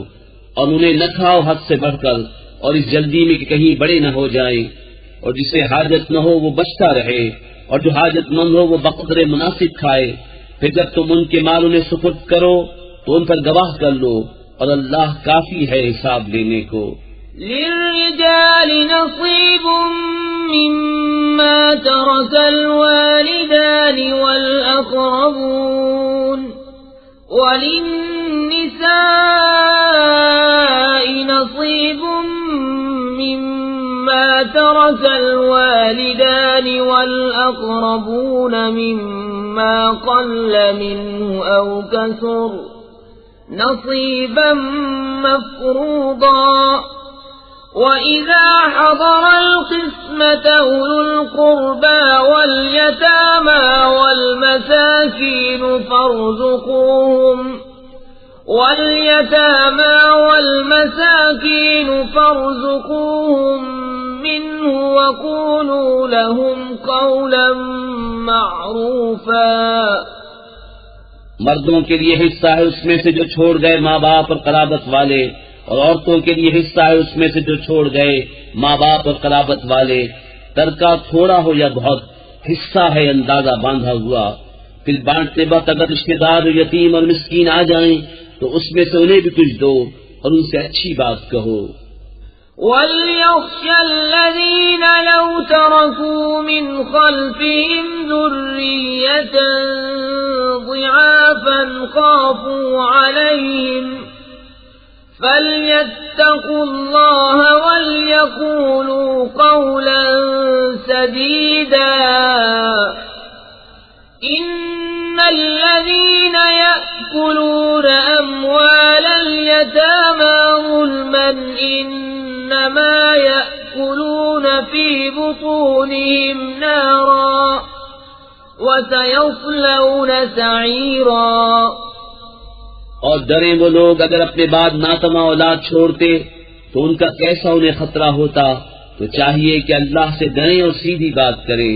اور انہیں نہ کھاؤ حد سے بڑھ کر، اور اس جلدی میں کہ کہیں بڑے نہ ہو جائیں، اور جسے حاجت نہ ہو وہ بچتا رہے، اور جو حاجت مند ہو وہ بقدر مناسب کھائے۔ پھر جب تم ان کے مال انہیں سپرد کرو تو ان پر گواہ کر لو، اور اللہ کافی ہے حساب لینے کو۔ للرجال نصيب مما ترك الوالدان والأقربون وللنساء نصيب مما ترك الوالدان والأقربون مما قل منه أو كثر نصيبا مفروضا وَإِذَا حَضَرَ الْقِسْمَةَ أُولُو الْقُرْبَى وَالْيَتَامَى وَالْمَسَاكِينُ فَارْزُقُوهُم مِّنْهُ وَقُولُوا لَهُمْ قَوْلًا مَّعْرُوفًا۔ مردوں کے لیے حصہ ہے اس میں سے جو چھوڑ گئے ماں باپ اور قرابت والے، اور عورتوں کے لیے حصہ ہے اس میں سے جو چھوڑ گئے ماں باپ اور قرابت والے، ترکہ تھوڑا ہو یا بہت، حصہ ہے اندازہ باندھا ہوا۔ پھر بانٹتے وقت اگر رشتے دار یتیم اور مسکین آ جائیں تو اس میں سے انہیں بھی کچھ دو اور ان سے اچھی بات کہو۔ وَلْيَخْشَ الَّذِينَ لَوْ تَرَكُوا مِنْ خَلْفِهِمْ ذُرِّيَّةً ضِعَافًا خَافُوا عَلَيْهِمْ فَلْيَتَّقُوا اللَّهَ وَلْيَقُولُوا قَوْلًا سَدِيدًا۔ إِنَّ الَّذِينَ يَأْكُلُونَ أَمْوَالَ الْيَتَامَى ظُلْمًا إِنَّمَا يَأْكُلُونَ فِي بُطُونِهِمْ نَارًا وَسَيَصْلَوْنَ سَعِيرًا۔ اور ڈریں وہ لوگ اگر اپنے بعد ناتما اولاد چھوڑتے تو ان کا کیسا انہیں خطرہ ہوتا، تو چاہیے کہ اللہ سے ڈریں اور سیدھی بات کریں۔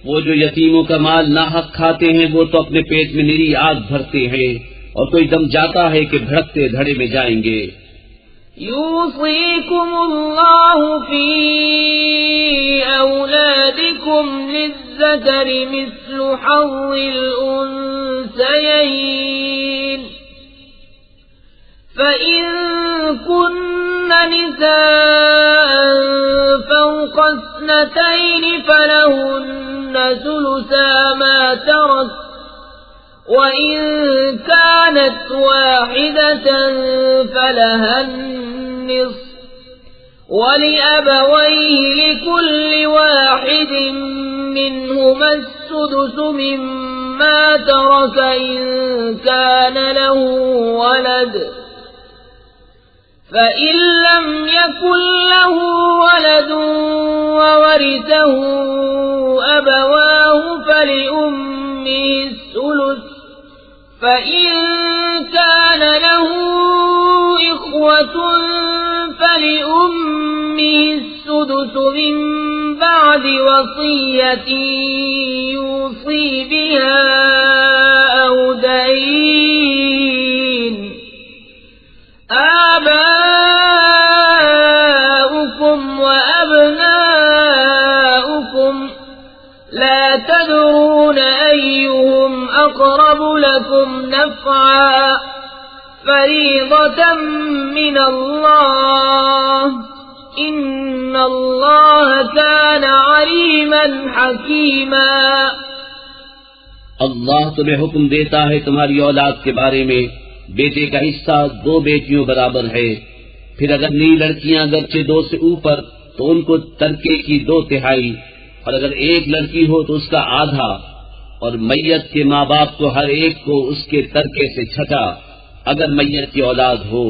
وہ جو یتیموں کا مال ناحق کھاتے ہیں وہ تو اپنے پیٹ میں نری آگ بھرتے ہیں، اور کوئی دم جاتا ہے کہ بھڑکتے دھڑے میں جائیں گے۔ يوصيكم الله في أولادكم للذكر مثل حظ الأنثيين فإن كن نساء فوق اثنتين فلهن ثلثا ما ترك وإن كانت واحدة فلها النصف ولأبويه لكل واحد منهما السدس مما ترك إن كان له ولد فإن لم يكن له ولد وورثه أبواه فلأمه الثلث فإن كان له إخوة فلأمه السدس من بعد وصية يوصي بها أو دين آباؤكم وأبناؤكم لا تدرون أيهم أقرب لكم نفعا فريضة من الله إن الله كان عليما حكيما۔ اللہ تمہیں حکم دیتا ہے تمہاری اولاد کے بارے میں، بیٹے کا حصہ 2 بیٹیوں برابر ہے، پھر اگر نئی لڑکیاں اگرچہ 2 سے اوپر تو ان کو ترکے کی 2/3، اور اگر ایک لڑکی ہو تو اس کا آدھا، اور میت کے ماں باپ کو ہر ایک کو اس کے ترکے سے 6 اگر میت کی اولاد ہو۔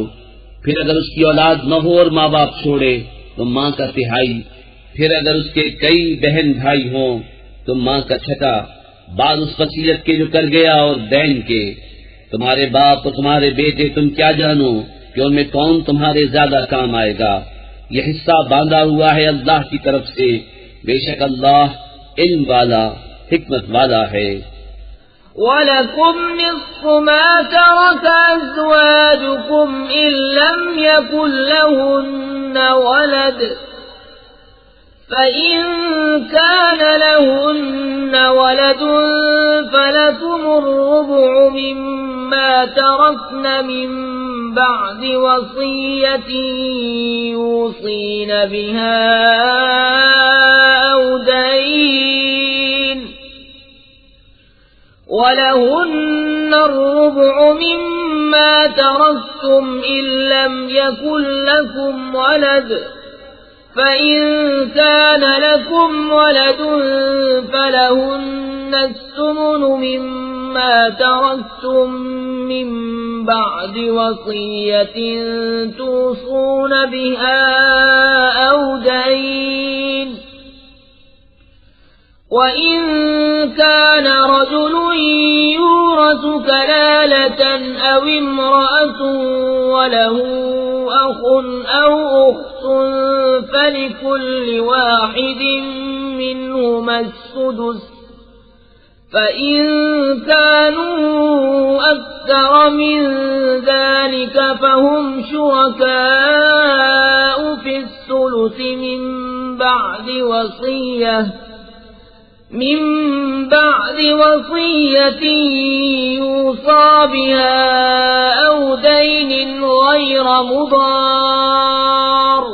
پھر اگر اس کی اولاد نہ ہو اور ماں باپ چھوڑے تو ماں کا 1/3، پھر اگر اس کے کئی بہن بھائی ہوں تو ماں کا 6، بعد اس وصیت کے جو کر گیا اور دین کے۔ تمہارے باپ اور تمہارے بیٹے تم کیا جانو کہ ان میں کون تمہارے زیادہ کام آئے گا۔ یہ حصہ باندھا ہوا ہے اللہ کی طرف سے، بے شک اللہ علم والا حکمت والا ہے۔ وَلَكُمْ نِصْفُ مَا تَرَكَ أَزْوَاجُكُمْ إِن لَّمْ يَكُن لَّهُنَّ وَلَدٌ فَإِن كَانَ لَهُنَّ وَلَدٌ فَلَكُمُ الرُّبُعُ مِمَّا تَرَكْنَ مِن بَعْدِ وَصِيَّةٍ يُوصِينَ بِهَا أَوْ دَيْنٍ وَلَهُنَّ الرُّبُعُ مِمَّا تَرَكْتُمْ إِن لَّمْ يَكُن لَّكُمْ وَلَدٌ فَإِن كَانَ لَكُمْ وَلَدٌ فَلَهُنَّ الثُّمُنُ مِمَّا تَرَكْتُم مِّن بَعْدِ وَصِيَّةٍ تُوصُونَ بِهَا أَوْ دَيْنٍ وَإِن كَانَ رَجُلٌ يُورَثُ كَلَالَةً أَوْ امْرَأَةٌ وَلَهُ أَخٌ أَوْ أُخْتٌ فَلِكُلِّ واحد منهما السدس فَإِن كَانُوا أَكْثَرَ مِن ذَلِكَ فَهُمْ شُرَكَاءُ فِي الثُّلُثِ مِن بَعْدِ وَصِيَّةٍ يُوصَى بِهَا أَوْ دَيْنٍ غَيْرَ مُضَارٍّ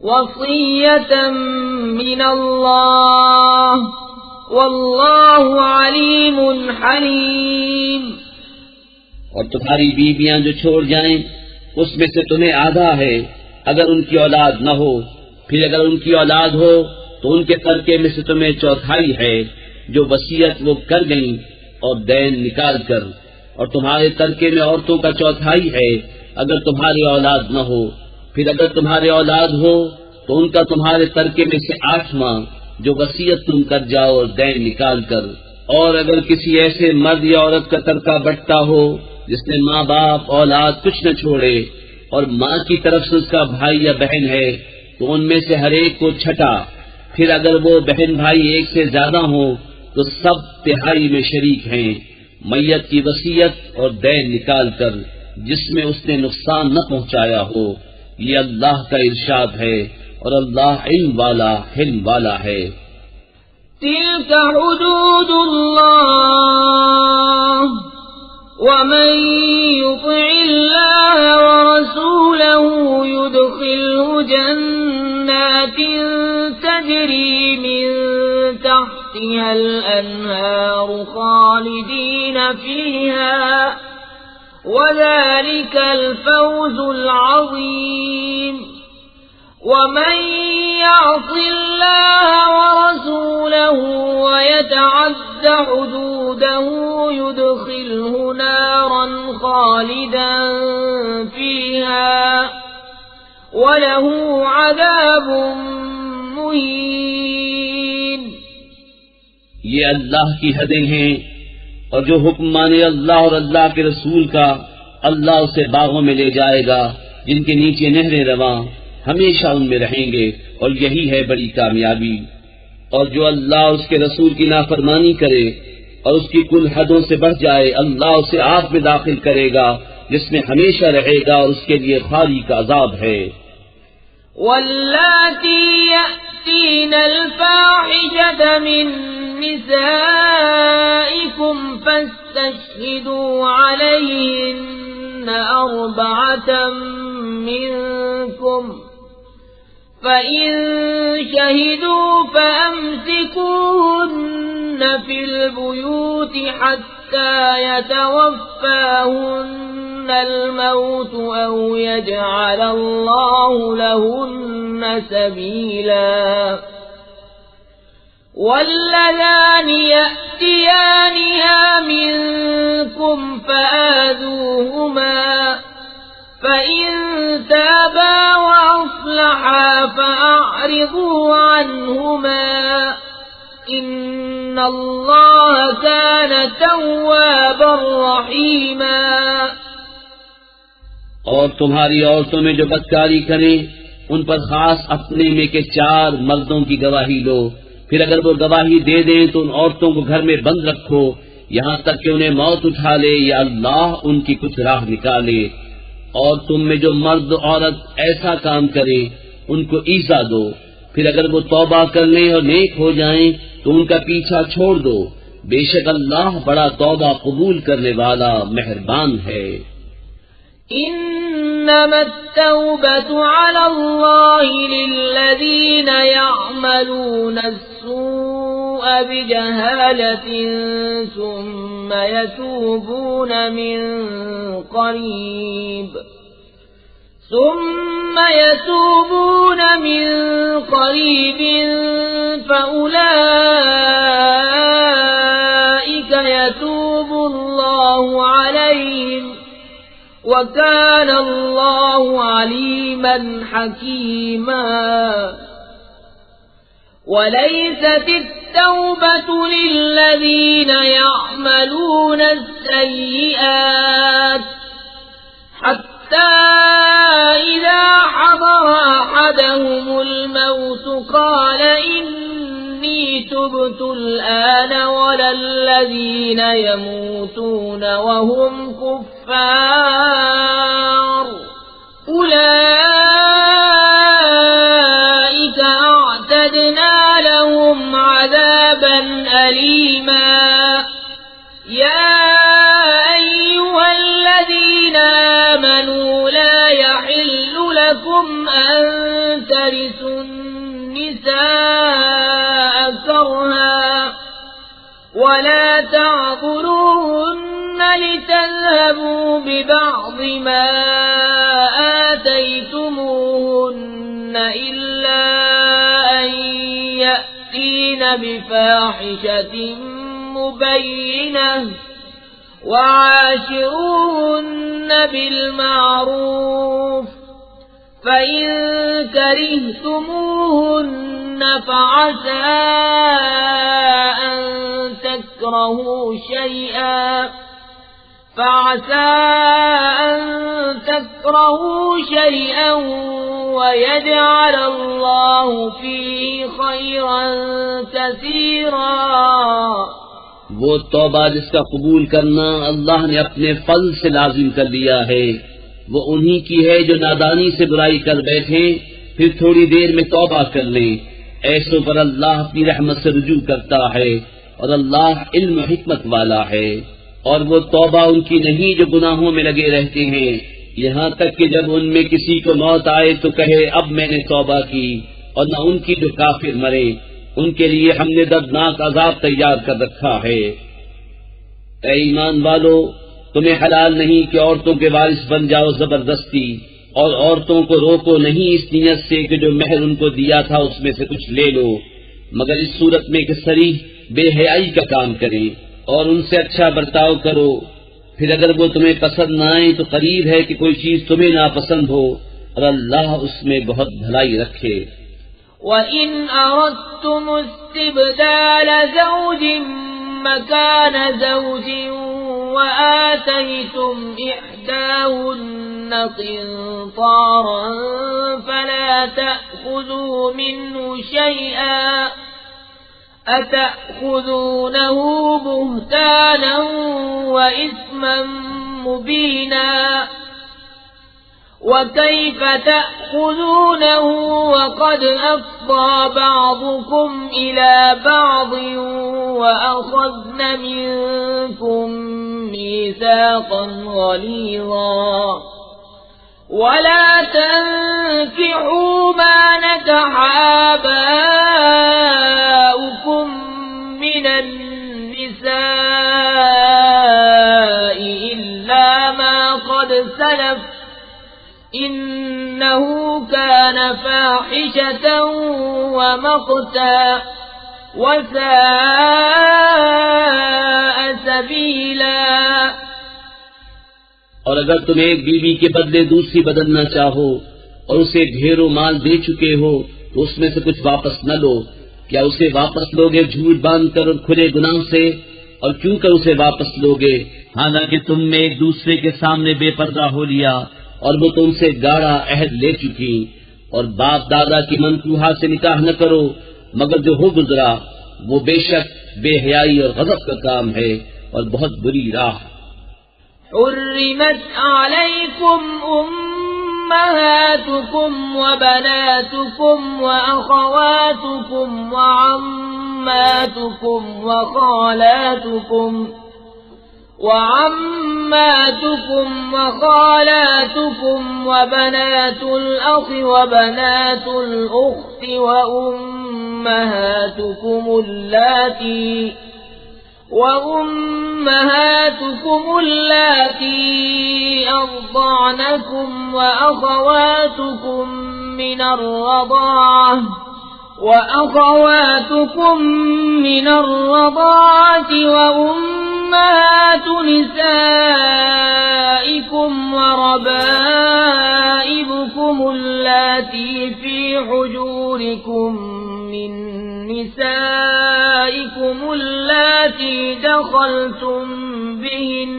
وَصِيَّةً مِّنَ اللَّهِ وَاللَّهُ عَلِيمٌ حَلِيمٌ۔ اور تمہاری بیویاں جو چھوڑ جائیں اس میں سے تمہیں آدھا ہے اگر ان کی اولاد نہ ہو، پھر اگر ان کی اولاد ہو تو ان کے ترکے میں سے تمہیں چوتھائی ہے جو وصیت وہ کر گئیں اور دین نکال کر، اور تمہارے ترکے میں عورتوں کا چوتھائی ہے اگر تمہاری اولاد نہ ہو، پھر اگر تمہارے اولاد ہو تو ان کا تمہارے ترکے میں سے 8واں جو وصیت تم کر جاؤ اور دین نکال کر۔ اور اگر کسی ایسے مرد یا عورت کا ترکہ بٹتا ہو جس نے ماں باپ اولاد کچھ نہ چھوڑے اور ماں کی طرف سے اس کا بھائی یا بہن ہے تو ان میں سے ہر ایک کو چھٹا، پھر اگر وہ بہن بھائی ایک سے زیادہ ہوں تو سب تہائی میں شریک ہیں، میت کی وصیت اور دین نکال کر جس میں اس نے نقصان نہ پہنچایا ہو۔ یہ اللہ کا ارشاد ہے اور اللہ علم والا حلم والا ہے۔ تِلْكَ حُدُودُ اللَّهِ وَمَن يُطِعِ اللَّهَ وَرَسُولَهُ يُدْخِلْهُ جَنَّاتٍ تَجْرِي مِن تَحْتِهَا الْأَنْهَارُ خَالِدِينَ فِيهَا وَذَلِكَ الْفَوْزُ الْعَظِيمُ۔ وَمَن يَعْصِ اللَّهَ وَرَسُولَهُ وَيَتَعَدَّ حُدُودَهُ يُدْخِلْهُ نَارًا خَالِدًا فِيهَا وَلَهُ عَذَابٌ مُّهِينٌ۔ یہ اللہ کی حدیں ہیں، اور جو حکم مانے اللہ اور اللہ کے رسول کا، اللہ اسے باغوں میں لے جائے گا جن کے نیچے نہریں رواں، ہمیشہ ان میں رہیں گے، اور یہی ہے بڑی کامیابی۔ اور جو اللہ اس کے رسول کی نافرمانی کرے اور اس کی کل حدوں سے بڑھ جائے، اللہ اسے آگ میں داخل کرے گا جس میں ہمیشہ رہے گا، اور اس کے لیے خاری کا عذاب ہے۔ واللاتی یأتین الفاحشة من نسائکم فاستشہدوا علیہن 4 منکم فَإِن شَهِدُوا فَأَمْسِكُوهُنَّ فِي الْبُيُوتِ حَتَّى يَتَوَفَّاهُنَّ الْمَوْتُ أَوْ يَجْعَلَ اللَّهُ لَهُنَّ سَبِيلًا۔ وَاللَّذَانِ يَأْتِيَانِهَا مِنكُمْ فَآذُوهُمَا فَإِن تَابَا وَأَصْلَحَا فَأَعْرِضُوا عَنْهُمَا إِنَّ اللَّهَ كَانَ تَوَّابًا رَحِيمًا۔ اور تمہاری عورتوں میں جو بدکاری کریں ان پر خاص اپنے میں کے 4 مردوں کی گواہی لو، پھر اگر وہ گواہی دے دیں تو ان عورتوں کو گھر میں بند رکھو یہاں تک کہ انہیں موت اٹھا لے یا اللہ ان کی کچھ راہ نکالے، اور تم میں جو مرد عورت ایسا کام کرے ان کو ایذا دو، پھر اگر وہ توبہ کر لیں اور نیک ہو جائیں تو ان کا پیچھا چھوڑ دو، بے شک اللہ بڑا توبہ قبول کرنے والا مہربان ہے۔ إنما التوبة على الله للذين يعملون السوء بجهالة ثم يتوبون من قريب فأولئك يتوب الله عليهم وَكَانَ اللَّهُ عَلِيمًا حَكِيمًا وَلَيْسَتِ التَّوْبَةُ لِلَّذِينَ يَعْمَلُونَ السَّيِّئَاتِ حَتَّى إِذَا حَضَرَ أَحَدَهُمُ الْمَوْتُ قَالَ إِنِّي تُبْتُ الْآنَ وَلَا الَّذِينَ يَمُوتُونَ وَهُمْ كُفَّارٌ أُولَئِكَ أَعْتَدْنَا لَهُمْ عَذَابًا أَلِيمًا يَا أَيُّهَا الَّذِينَ آمَنُوا لَا يَحِلُّ لَكُمْ أَن تَرِثُوا النِّسَاءَ كَرْهًا وَلَا تَعْضُلُوهُنَّ لِتَذْهَبُوا بِبَعْضِ مَا آتَيْتُمُوهُنَّ إِلَّا أَن يَأْتِينَ بِفَاحِشَةٍ مُبَيِّنَةٍ وَعَاشِرُوهُنَّ بِالْمَعْرُوفِ فَإِن كَرِهْتُمُوهُنَّ فَعَسَىٰ أَن تَكْرَهُوا شَيْئًا وَيَجْعَلَ اللَّهُ فِيهِ خَيْرًا كَثِيرًا۔ وہ توبہ جس کا قبول کرنا اللہ نے اپنے فضل سے لازم کر لیا ہے وہ انہی کی ہے جو نادانی سے برائی کر بیٹھے پھر تھوڑی دیر میں توبہ کر لیں، ایسوں پر اللہ اپنی رحمت سے رجوع کرتا ہے اور اللہ علم و حکمت والا ہے۔ اور وہ توبہ ان کی نہیں جو گناہوں میں لگے رہتے ہیں یہاں تک کہ جب ان میں کسی کو موت آئے تو کہے اب میں نے توبہ کی، اور نہ ان کی جو کافر مرے ان کے لیے ہم نے دردناک عذاب تیار کر رکھا ہے۔ اے ایمان والو، تمہیں حلال نہیں کہ عورتوں کے وارث بن جاؤ زبردستی، اور عورتوں کو روکو نہیں اس نیت سے کہ جو مہر ان کو دیا تھا اس میں سے کچھ لے لو، مگر اس صورت میں کہ صریح بے حیائی کا کام کریں، اور ان سے اچھا برتاؤ کرو۔ پھر اگر وہ تمہیں پسند نہ آئے تو قریب ہے کہ کوئی چیز تمہیں ناپسند ہو، اور اللہ اس میں بہت بھلائی رکھے۔ وَإِنْ أَرَدْتُمُ اسْتِبْدَالَ زَوْجٍ مَّكَانَ زَوْجٍ وَآتَيْتُمْ إِحْدَاهُنَّ قِنطَارًا فَلَا تَأْخُذُوا مِنْهُ شَيْئًا أَتَأْخُذُونَهُ بُهْتَانًا وَإِثْمًا مُّبِينًا وَكَيْفَ تَأْخُذُونَهُ وَقَدْ أَفْضَىٰ بَعْضُكُمْ إِلَىٰ بَعْضٍ وَأَخَذْنَ مِنكُم مِّيثَاقًا غَلِيظًا وَلَا تَنكِحُوا مَا نَكَحَ آبَاؤُكُم مِّنَ النِّسَاءِ إِلَّا مَا قَدْ سَلَفَ إِنَّهُ كَانَ فَاحِشَةً وَمَقْتًا وَسَاءَ سَبِيلًا۔ اور اگر تم ایک بیوی کے بدلے دوسری بدلنا چاہو اور اسے ڈھیروں مال دے چکے ہو تو اس میں سے کچھ واپس نہ لو، کیا اسے واپس لوگے جھوٹ باندھ کر اور کھلے گناہ سے؟ اور کیوں کر اسے واپس لوگے حالانکہ تم نے ایک دوسرے کے سامنے بے پردہ ہو لیا اور وہ تم سے گاڑھا عہد لے چکی؟ اور باپ دادا کی منکوحہ سے نکاح نہ کرو مگر جو ہو گزرا وہ بے شک بے حیائی اور غضب کا کام ہے اور بہت بری راہ۔ حرمت علیکم أمهاتكم وبناتكم وأخواتكم وعماتكم وخالاتكم وبنات الأخ وبنات الأخت وأمهاتكم اللاتي أرضعنكم وأخواتكم من الرضاعة وأمهات نسائكم وربائبكم اللاتي في حجوركم من نسائكم اللاتي دخلتم بهن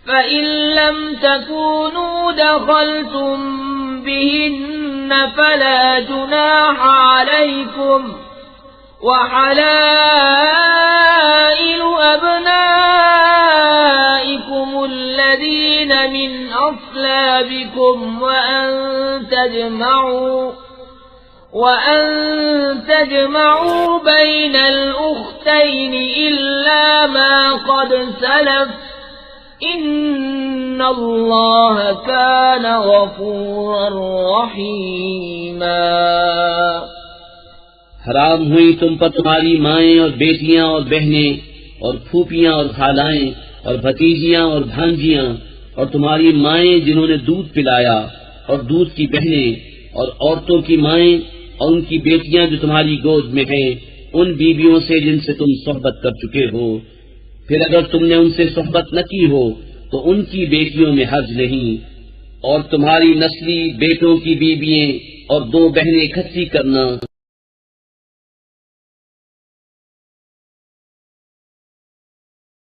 فإن لم تكونوا دخلتم بهن فلا جناح عليكم وحلائل أبنائكم الذين من أصلابكم وأن تجمعوا بين الأختين إلا ما قد سلف إن الله كان غفورا رحيما۔ حرام ہوئی تم پر تمہاری مائیں اور بیٹیاں اور بہنیں اور پھوپھیاں اور خالائیں اور بھتیجیاں اور بھانجیاں اور تمہاری مائیں جنہوں نے دودھ پلایا اور دودھ کی بہنیں اور عورتوں کی مائیں اور ان کی بیٹیاں جو تمہاری گود میں ہیں ان بیویوں سے جن سے تم صحبت کر چکے ہو۔ پھر اگر تم نے ان سے صحبت نہ کی ہو تو ان کی بیٹیوں میں حرج نہیں، اور تمہاری نسلی بیٹوں کی بیوییں اور 2 بہنیں اکٹھی کرنا